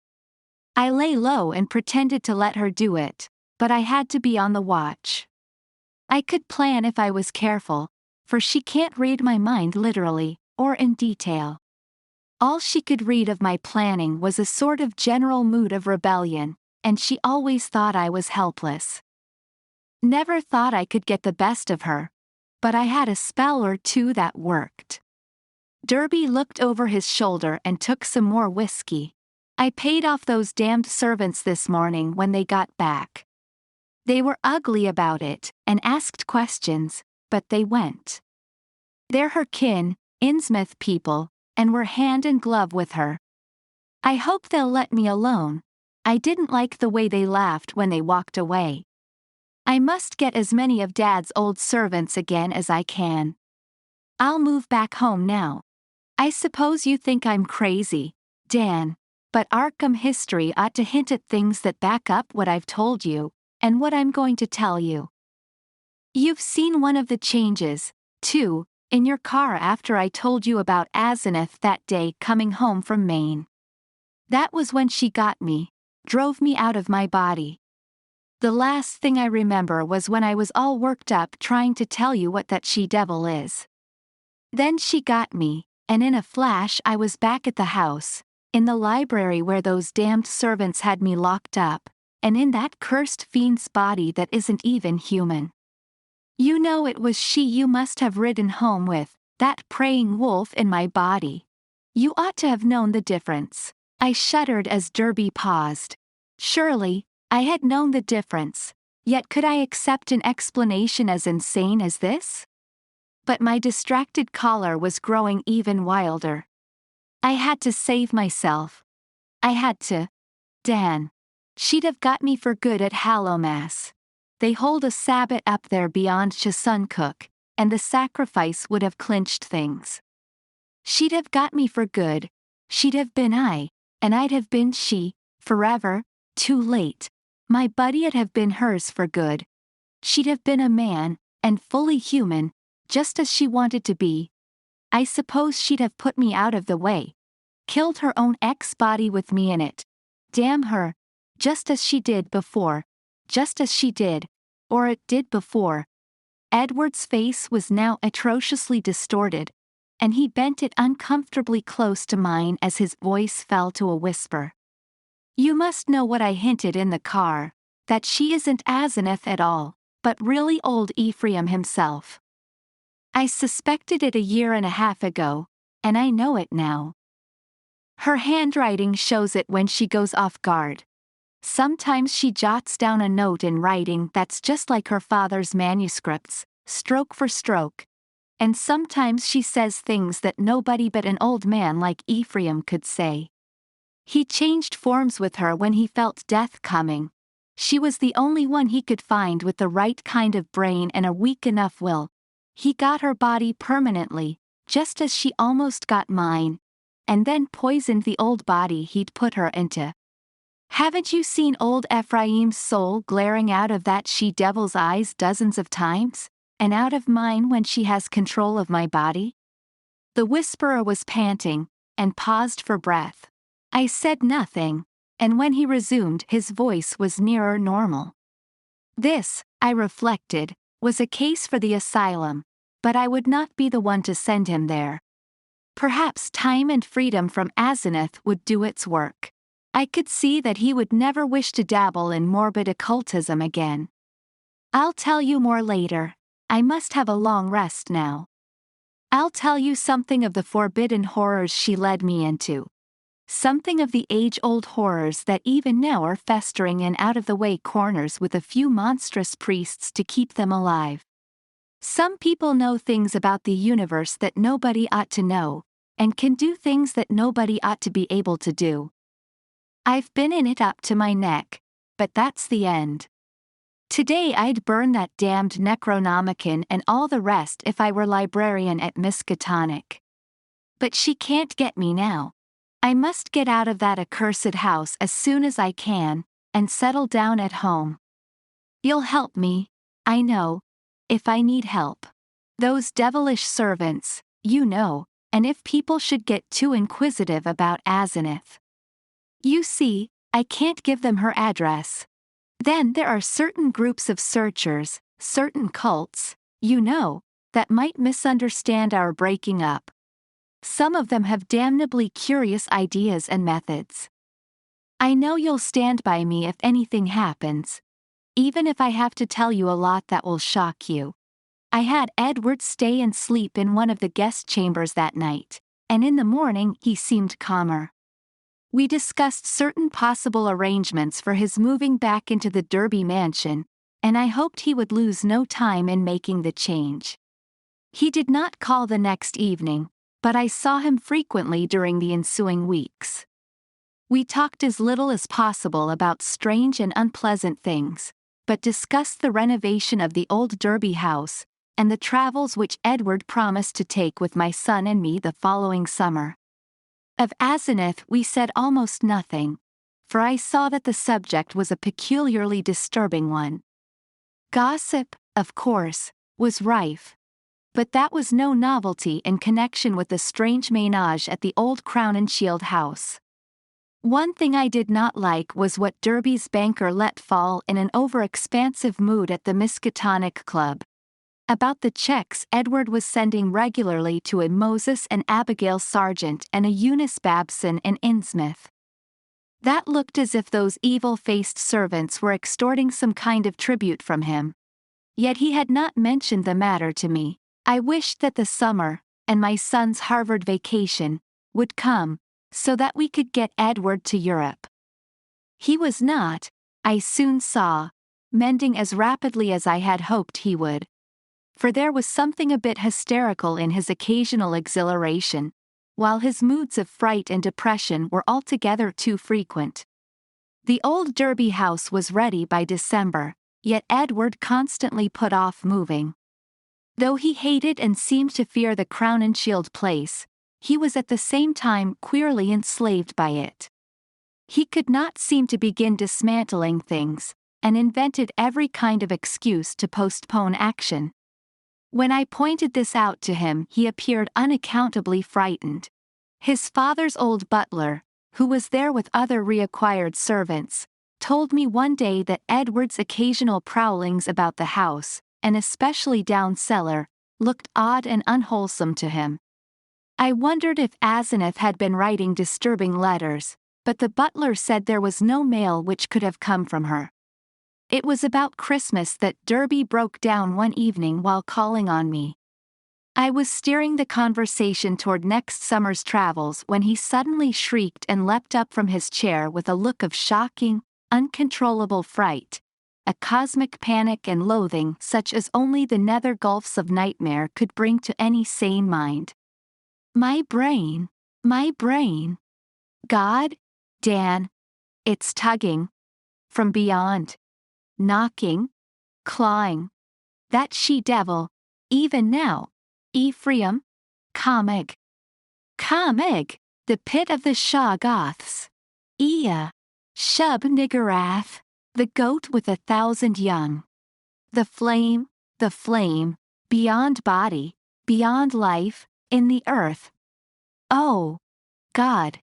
I lay low and pretended to let her do it, but I had to be on the watch. I could plan if I was careful, for she can't read my mind literally, or in detail. All she could read of my planning was a sort of general mood of rebellion, and she always thought I was helpless. Never thought I could get the best of her, but I had a spell or two that worked. Derby looked over his shoulder and took some more whiskey. I paid off those damned servants this morning when they got back. They were ugly about it, and asked questions, but they went. They're her kin, Innsmouth people, and were hand and glove with her. I hope they'll let me alone. I didn't like the way they laughed when they walked away. I must get as many of Dad's old servants again as I can. I'll move back home now. I suppose you think I'm crazy, Dan, but Arkham history ought to hint at things that back up what I've told you, and what I'm going to tell you. You've seen one of the changes, too, in your car after I told you about Asenath that day coming home from Maine. That was when she got me, drove me out of my body. The last thing I remember was when I was all worked up trying to tell you what that she-devil is. Then she got me, and in a flash I was back at the house, in the library where those damned servants had me locked up, and in that cursed fiend's body that isn't even human. You know it was she you must have ridden home with, that praying wolf in my body. You ought to have known the difference. I shuddered as Derby paused. Surely, I had known the difference, yet could I accept an explanation as insane as this? But my distracted caller was growing even wilder. I had to save myself. I had to. Dan. She'd have got me for good at Hallowmass. They hold a Sabbath up there beyond Chesuncook, and the sacrifice would have clinched things. She'd have got me for good. She'd have been I, and I'd have been she, forever. Too late. My buddy'd have been hers for good. She'd have been a man, and fully human, just as she wanted to be. I suppose she'd have put me out of the way. Killed her own ex-body with me in it. Damn her. Just as she did before. Just as she did. Or it did before. Edward's face was now atrociously distorted, and he bent it uncomfortably close to mine as his voice fell to a whisper. You must know what I hinted in the car, that she isn't Asenath at all, but really old Ephraim himself. I suspected it 1.5 years ago, and I know it now. Her handwriting shows it when she goes off guard. Sometimes she jots down a note in writing that's just like her father's manuscripts, stroke for stroke. And sometimes she says things that nobody but an old man like Ephraim could say. He changed forms with her when he felt death coming. She was the only one he could find with the right kind of brain and a weak enough will. He got her body permanently, just as she almost got mine, and then poisoned the old body he'd put her into. Haven't you seen old Ephraim's soul glaring out of that she-devil's eyes dozens of times, and out of mine when she has control of my body? The whisperer was panting, and paused for breath. I said nothing, and when he resumed his voice was nearer normal. This, I reflected, was a case for the asylum, but I would not be the one to send him there. Perhaps time and freedom from Asenath would do its work. I could see that he would never wish to dabble in morbid occultism again. I'll tell you more later. I must have a long rest now. I'll tell you something of the forbidden horrors she led me into. Something of the age-old horrors that even now are festering in out-of-the-way corners with a few monstrous priests to keep them alive. Some people know things about the universe that nobody ought to know, and can do things that nobody ought to be able to do. I've been in it up to my neck, but that's the end. Today I'd burn that damned Necronomicon and all the rest if I were librarian at Miskatonic. But she can't get me now. I must get out of that accursed house as soon as I can, and settle down at home. You'll help me, I know, if I need help. Those devilish servants, you know, and if people should get too inquisitive about Asenath. You see, I can't give them her address. Then there are certain groups of searchers, certain cults, you know, that might misunderstand our breaking up. Some of them have damnably curious ideas and methods. I know you'll stand by me if anything happens, even if I have to tell you a lot that will shock you. I had Edward stay and sleep in one of the guest chambers that night, and in the morning he seemed calmer. We discussed certain possible arrangements for his moving back into the Derby mansion, and I hoped he would lose no time in making the change. He did not call the next evening, but I saw him frequently during the ensuing weeks. We talked as little as possible about strange and unpleasant things, but discussed the renovation of the old Derby house, and the travels which Edward promised to take with my son and me the following summer. Of Asenath we said almost nothing, for I saw that the subject was a peculiarly disturbing one. Gossip, of course, was rife, but that was no novelty in connection with the strange ménage at the old Crown and Shield house. One thing I did not like was what Derby's banker let fall in an over-expansive mood at the Miskatonic Club. About the checks Edward was sending regularly to a Moses and Abigail Sargent and a Eunice Babson in Innsmouth. That looked as if those evil-faced servants were extorting some kind of tribute from him. Yet he had not mentioned the matter to me. I wished that the summer, and my son's Harvard vacation, would come, so that we could get Edward to Europe. He was not, I soon saw, mending as rapidly as I had hoped he would. For there was something a bit hysterical in his occasional exhilaration, while his moods of fright and depression were altogether too frequent. The old Derby house was ready by December, yet Edward constantly put off moving. Though he hated and seemed to fear the Crown and Shield place, he was at the same time queerly enslaved by it. He could not seem to begin dismantling things, and invented every kind of excuse to postpone action. When I pointed this out to him he appeared unaccountably frightened. His father's old butler, who was there with other reacquired servants, told me one day that Edward's occasional prowlings about the house, and especially down cellar, looked odd and unwholesome to him. I wondered if Asenath had been writing disturbing letters, but the butler said there was no mail which could have come from her. It was about Christmas that Derby broke down one evening while calling on me. I was steering the conversation toward next summer's travels when he suddenly shrieked and leapt up from his chair with a look of shocking, uncontrollable fright, a cosmic panic and loathing such as only the nether gulfs of nightmare could bring to any sane mind. My brain. God, Dan, it's tugging. From beyond. Knocking, clawing. That she-devil, even now, Ephraim, Comig, the pit of the Shoggoths. Ea, Shub-Niggurath, the goat with 1,000 young. The flame, beyond body, beyond life, in the earth. Oh, God.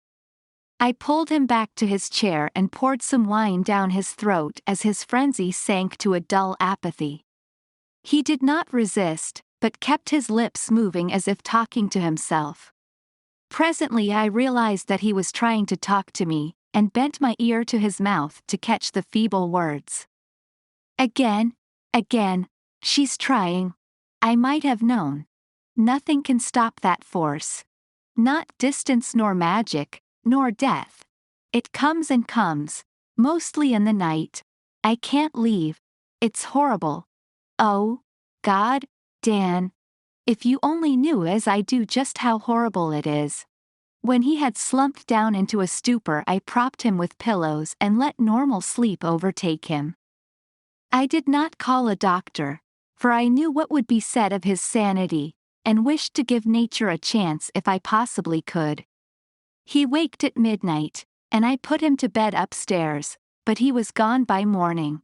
I pulled him back to his chair and poured some wine down his throat as his frenzy sank to a dull apathy. He did not resist, but kept his lips moving as if talking to himself. Presently I realized that he was trying to talk to me, and bent my ear to his mouth to catch the feeble words. Again, she's trying. I might have known. Nothing can stop that force. Not distance nor magic, nor death. It comes and comes, mostly in the night. I can't leave. It's horrible. Oh, God, Dan. If you only knew as I do just how horrible it is. When he had slumped down into a stupor, I propped him with pillows and let normal sleep overtake him. I did not call a doctor, for I knew what would be said of his sanity, and wished to give nature a chance if I possibly could. He waked at midnight, and I put him to bed upstairs, but he was gone by morning.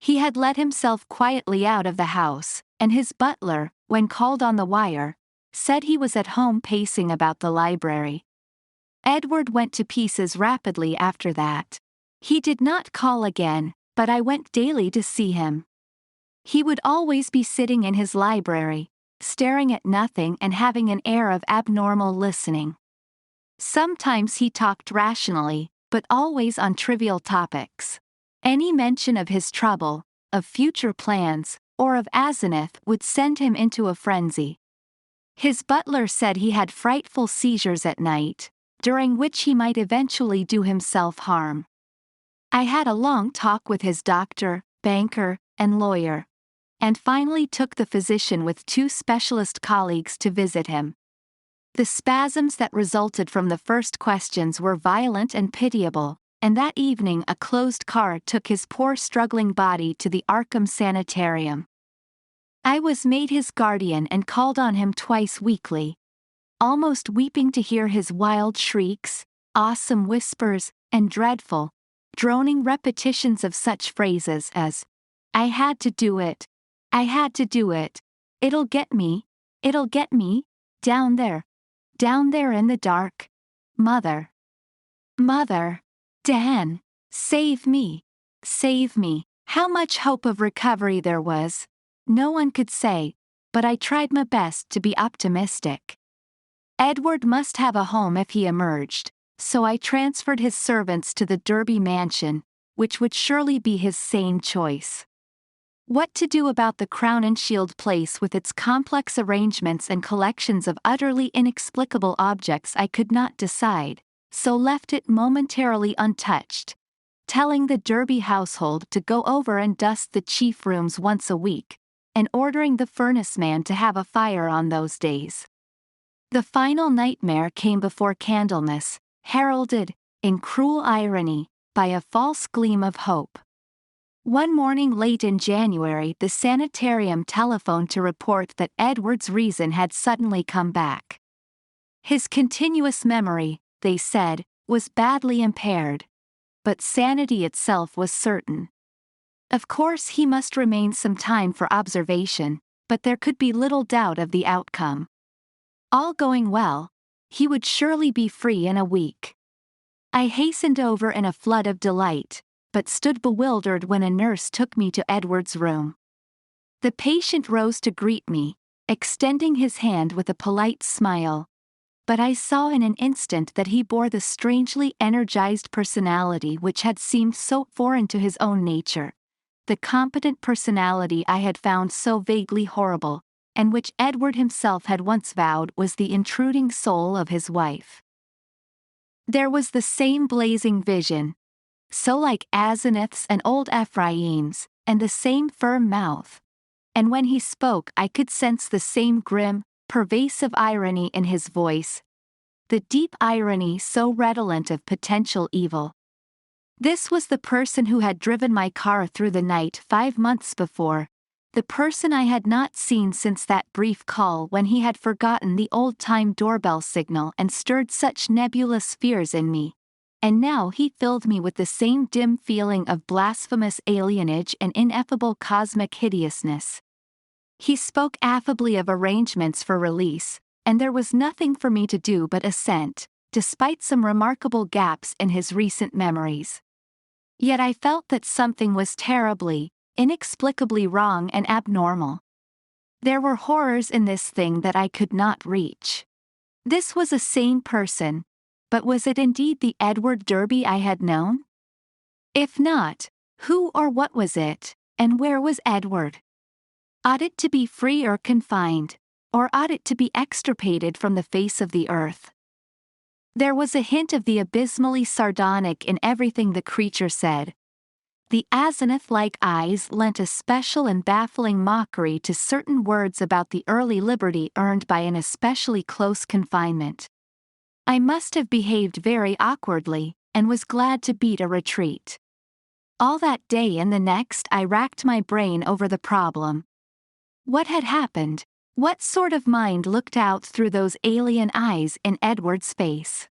He had let himself quietly out of the house, and his butler, when called on the wire, said he was at home pacing about the library. Edward went to pieces rapidly after that. He did not call again, but I went daily to see him. He would always be sitting in his library, staring at nothing and having an air of abnormal listening. Sometimes he talked rationally, but always on trivial topics. Any mention of his trouble, of future plans, or of Asenath would send him into a frenzy. His butler said he had frightful seizures at night, during which he might eventually do himself harm. I had a long talk with his doctor, banker, and lawyer, and finally took the physician with 2 specialist colleagues to visit him. The spasms that resulted from the first questions were violent and pitiable, and that evening a closed car took his poor struggling body to the Arkham Sanitarium. I was made his guardian and called on him twice weekly, almost weeping to hear his wild shrieks, awesome whispers, and dreadful, droning repetitions of such phrases as, "I had to do it. I had to do it. It'll get me. Down there in the dark. Mother. Mother. Dan. Save me. Save me." How much hope of recovery there was, no one could say, but I tried my best to be optimistic. Edward must have a home if he emerged, so I transferred his servants to the Derby mansion, which would surely be his sane choice. What to do about the Crown and Shield place with its complex arrangements and collections of utterly inexplicable objects I could not decide, so left it momentarily untouched, telling the Derby household to go over and dust the chief rooms once a week, and ordering the furnace man to have a fire on those days. The final nightmare came before Candlemas, heralded, in cruel irony, by a false gleam of hope. One morning late in January, the sanitarium telephoned to report that Edward's reason had suddenly come back. His continuous memory, they said, was badly impaired, but sanity itself was certain. Of course he must remain some time for observation, but there could be little doubt of the outcome. All going well, he would surely be free in a week. I hastened over in a flood of delight, but stood bewildered when a nurse took me to Edward's room. The patient rose to greet me, extending his hand with a polite smile, but I saw in an instant that he bore the strangely energized personality which had seemed so foreign to his own nature, the competent personality I had found so vaguely horrible, and which Edward himself had once vowed was the intruding soul of his wife. There was the same blazing vision, so like Asenath's and old Ephraim's, and the same firm mouth. And when he spoke I could sense the same grim, pervasive irony in his voice, the deep irony so redolent of potential evil. This was the person who had driven my car through the night 5 months before, the person I had not seen since that brief call when he had forgotten the old-time doorbell signal and stirred such nebulous fears in me. And now he filled me with the same dim feeling of blasphemous alienage and ineffable cosmic hideousness. He spoke affably of arrangements for release, and there was nothing for me to do but assent, despite some remarkable gaps in his recent memories. Yet I felt that something was terribly, inexplicably wrong and abnormal. There were horrors in this thing that I could not reach. This was a sane person. But was it indeed the Edward Derby I had known? If not, who or what was it, and where was Edward? Ought it to be free or confined, or ought it to be extirpated from the face of the earth? There was a hint of the abysmally sardonic in everything the creature said. The azimuth-like eyes lent a special and baffling mockery to certain words about the early liberty earned by an especially close confinement. I must have behaved very awkwardly, and was glad to beat a retreat. All that day and the next I racked my brain over the problem. What had happened? What sort of mind looked out through those alien eyes in Edward's face?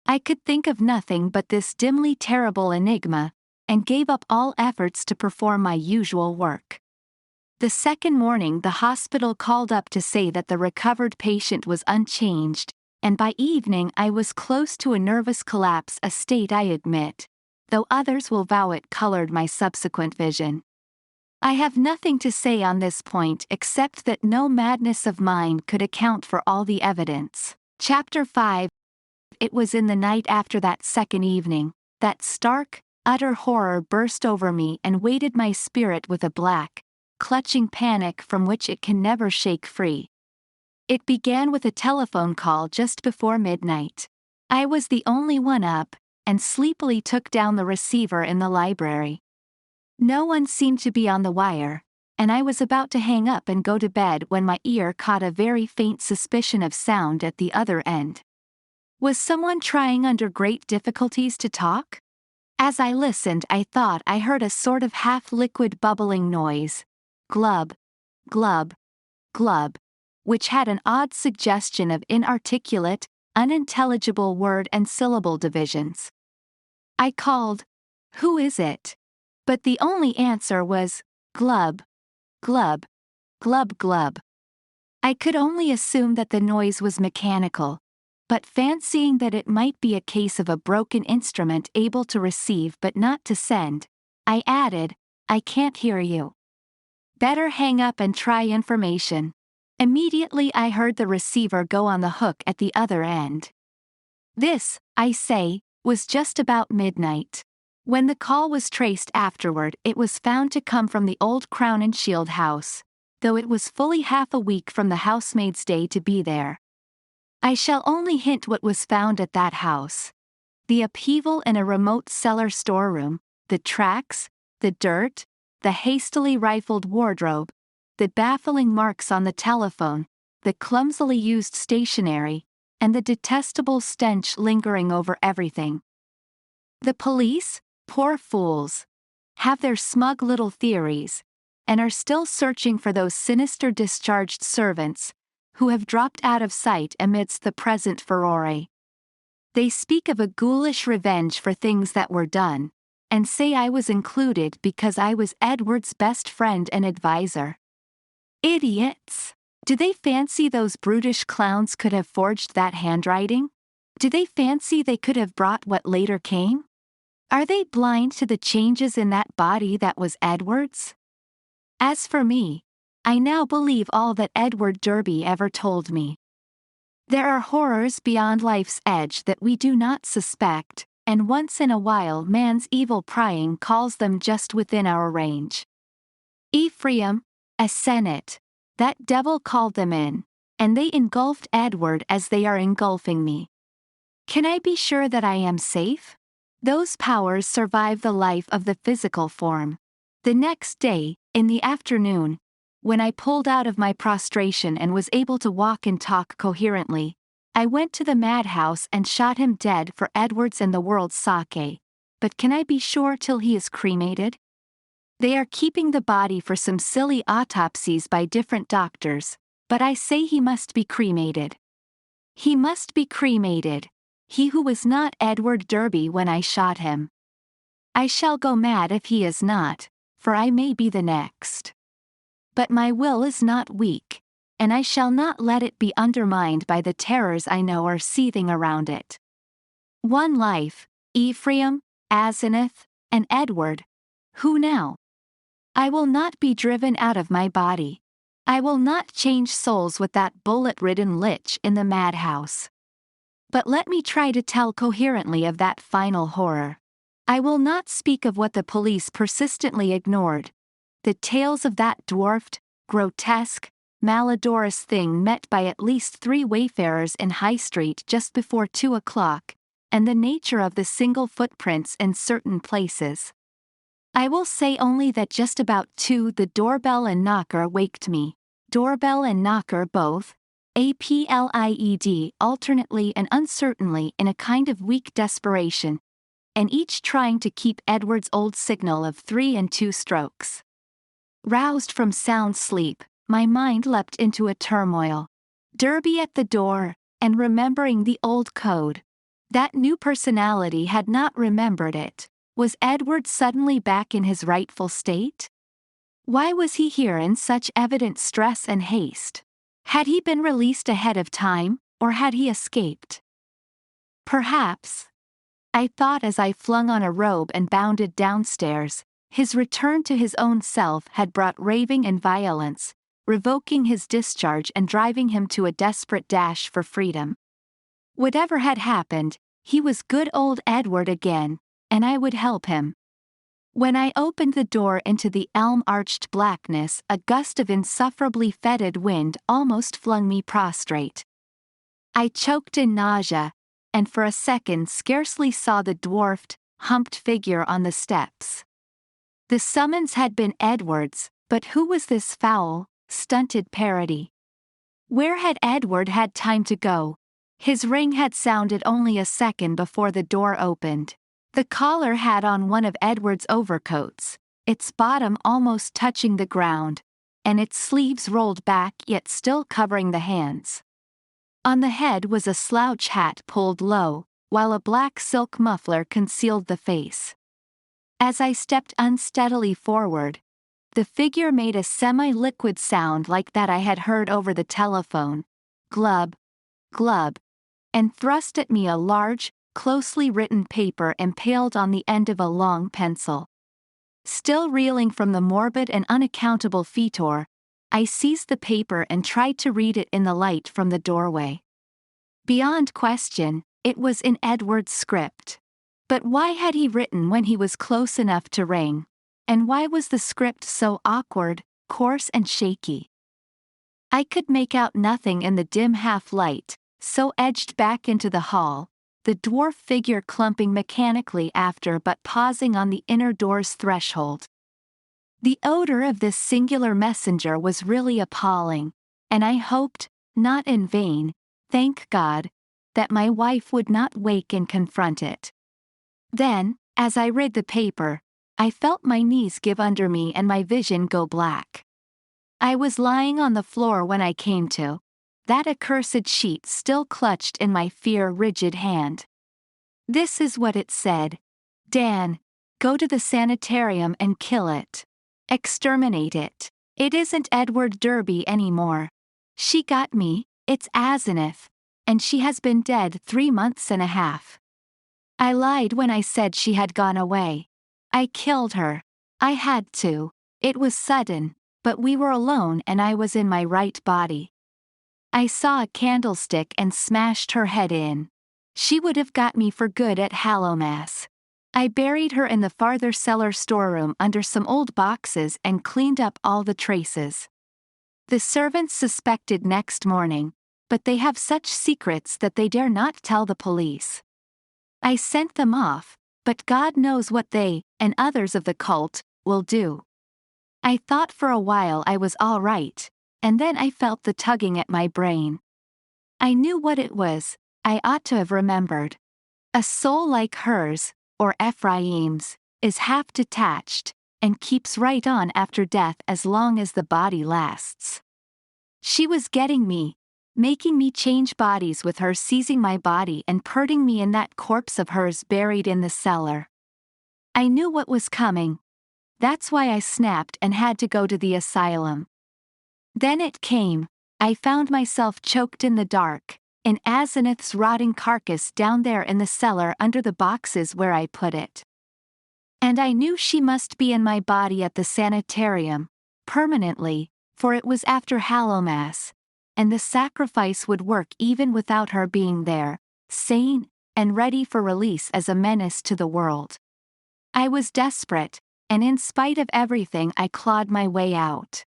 I could think of nothing but this dimly terrible enigma, and gave up all efforts to perform my usual work. The second morning the hospital called up to say that the recovered patient was unchanged, and by evening I was close to a nervous collapse, a state I admit, though others will vow it colored my subsequent vision. I have nothing to say on this point except that no madness of mind could account for all the evidence. Chapter 5. It was in the night after that second evening, that stark, utter horror burst over me and weighted my spirit with a black, clutching panic from which it can never shake free. It began with a telephone call just before midnight. I was the only one up, and sleepily took down the receiver in the library. No one seemed to be on the wire, and I was about to hang up and go to bed when my ear caught a very faint suspicion of sound at the other end. Was someone trying under great difficulties to talk? As I listened, I thought I heard a sort of half-liquid bubbling noise. Glub, glub, glub, which had an odd suggestion of inarticulate, unintelligible word and syllable divisions. I called, "Who is it?" But the only answer was, "Glub, glub, glub glub." I could only assume that the noise was mechanical, but fancying that it might be a case of a broken instrument able to receive but not to send, I added, "I can't hear you. Better hang up and try information." Immediately I heard the receiver go on the hook at the other end. This, I say, was just about midnight. When the call was traced afterward, it was found to come from the old Crown and Shield house, though it was fully half a week from the housemaid's day to be there. I shall only hint what was found at that house. The upheaval in a remote cellar storeroom, the tracks, the dirt, the hastily rifled wardrobe, the baffling marks on the telephone, the clumsily used stationery, and the detestable stench lingering over everything. The police, poor fools, have their smug little theories, and are still searching for those sinister discharged servants, who have dropped out of sight amidst the present furore. They speak of a ghoulish revenge for things that were done, and say I was included because I was Edward's best friend and adviser. Idiots! Do they fancy those brutish clowns could have forged that handwriting? Do they fancy they could have brought what later came? Are they blind to the changes in that body that was Edward's? As for me, I now believe all that Edward Derby ever told me. There are horrors beyond life's edge that we do not suspect, and once in a while man's evil prying calls them just within our range. Ephraim, a senate, that devil called them in, and they engulfed Edward as they are engulfing me. Can I be sure that I am safe? Those powers survive the life of the physical form. The next day, in the afternoon, when I pulled out of my prostration and was able to walk and talk coherently, I went to the madhouse and shot him dead for Edward's and the world's sake. But can I be sure till he is cremated? They are keeping the body for some silly autopsies by different doctors, but I say he must be cremated. He must be cremated, he who was not Edward Derby when I shot him. I shall go mad if he is not, for I may be the next. But my will is not weak, and I shall not let it be undermined by the terrors I know are seething around it. One life, Ephraim, Asenath, and Edward. Who now? I will not be driven out of my body. I will not change souls with that bullet-ridden lich in the madhouse. But let me try to tell coherently of that final horror. I will not speak of what the police persistently ignored. The tales of that dwarfed, grotesque, malodorous thing met by at least 3 wayfarers in High Street just before 2 o'clock, and the nature of the single footprints in certain places. I will say only that just about 2 the doorbell and knocker waked me, doorbell and knocker both, APLIED alternately and uncertainly in a kind of weak desperation, and each trying to keep Edward's old signal of 3 and 2 strokes. Roused from sound sleep, my mind leapt into a turmoil. Derby at the door, and remembering the old code. That new personality had not remembered it. Was Edward suddenly back in his rightful state? Why was he here in such evident stress and haste? Had he been released ahead of time, or had he escaped? Perhaps, I thought as I flung on a robe and bounded downstairs, his return to his own self had brought raving and violence, revoking his discharge and driving him to a desperate dash for freedom. Whatever had happened, he was good old Edward again, and I would help him. When I opened the door into the elm-arched blackness, a gust of insufferably fetid wind almost flung me prostrate. I choked in nausea, and for a second scarcely saw the dwarfed, humped figure on the steps. The summons had been Edward's, but who was this foul, stunted parody? Where had Edward had time to go? His ring had sounded only a second before the door opened. The collar had on one of Edward's overcoats, its bottom almost touching the ground, and its sleeves rolled back yet still covering the hands. On the head was a slouch hat pulled low, while a black silk muffler concealed the face. As I stepped unsteadily forward, the figure made a semi-liquid sound like that I had heard over the telephone, glub, glub, and thrust at me a large, closely written paper impaled on the end of a long pencil. Still reeling from the morbid and unaccountable fetor, I seized the paper and tried to read it in the light from the doorway. Beyond question, it was in Edward's script. But why had he written when he was close enough to ring? And why was the script so awkward, coarse and shaky? I could make out nothing in the dim half-light, so edged back into the hall, the dwarf figure clumping mechanically after but pausing on the inner door's threshold. The odor of this singular messenger was really appalling, and I hoped, not in vain, thank God, that my wife would not wake and confront it. Then, as I read the paper, I felt my knees give under me and my vision go black. I was lying on the floor when I came to, that accursed sheet still clutched in my fear-rigid hand. This is what it said. Dan, go to the sanitarium and kill it. Exterminate it. It isn't Edward Derby anymore. She got me, it's Asenath, and she has been dead 3 months and a half. I lied when I said she had gone away. I killed her. I had to. It was sudden, but we were alone and I was in my right body. I saw a candlestick and smashed her head in. She would have got me for good at Hallowmass. I buried her in the farther cellar storeroom under some old boxes and cleaned up all the traces. The servants suspected next morning, but they have such secrets that they dare not tell the police. I sent them off, but God knows what they, and others of the cult, will do. I thought for a while I was all right, and then I felt the tugging at my brain. I knew what it was, I ought to have remembered. A soul like hers, or Ephraim's, is half detached, and keeps right on after death as long as the body lasts. She was getting me, making me change bodies with her seizing my body and purting me in that corpse of hers buried in the cellar. I knew what was coming. That's why I snapped and had to go to the asylum. Then it came, I found myself choked in the dark, in Asenath's rotting carcass down there in the cellar under the boxes where I put it. And I knew she must be in my body at the sanitarium, permanently, for it was after Hallowmass, and the sacrifice would work even without her being there, sane, and ready for release as a menace to the world. I was desperate, and in spite of everything I clawed my way out.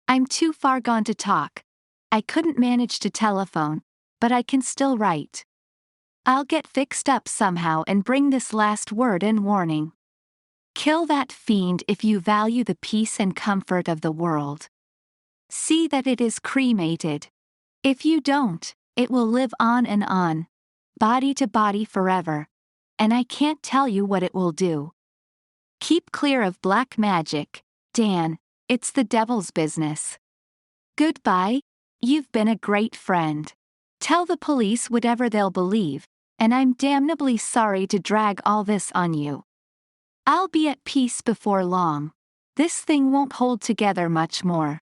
I'm too far gone to talk. I couldn't manage to telephone, but I can still write. I'll get fixed up somehow and bring this last word and warning. Kill that fiend if you value the peace and comfort of the world. See that it is cremated. If you don't, it will live on and on, body to body forever, and I can't tell you what it will do. Keep clear of black magic, Dan, it's the devil's business. Goodbye, you've been a great friend. Tell the police whatever they'll believe, and I'm damnably sorry to drag all this on you. I'll be at peace before long. This thing won't hold together much more.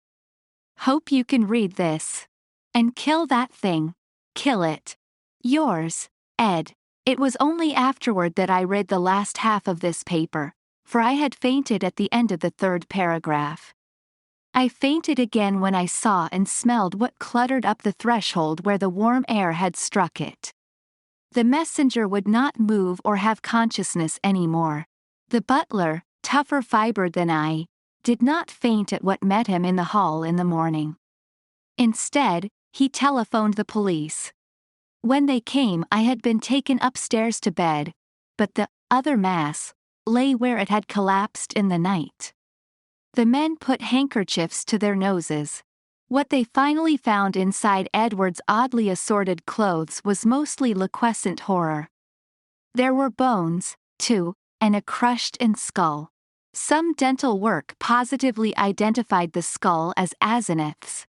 Hope you can read this. And kill that thing. Kill it. Yours, Ed. It was only afterward that I read the last half of this paper, for I had fainted at the end of the third paragraph. I fainted again when I saw and smelled what cluttered up the threshold where the warm air had struck it. The messenger would not move or have consciousness any more. The butler, tougher fibered than I, did not faint at what met him in the hall in the morning. Instead, he telephoned the police. When they came, I had been taken upstairs to bed, but the other mass lay where it had collapsed in the night. The men put handkerchiefs to their noses. What they finally found inside Edward's oddly assorted clothes was mostly liquescent horror. There were bones, too, and a crushed-in skull. Some dental work positively identified the skull as Asenath's.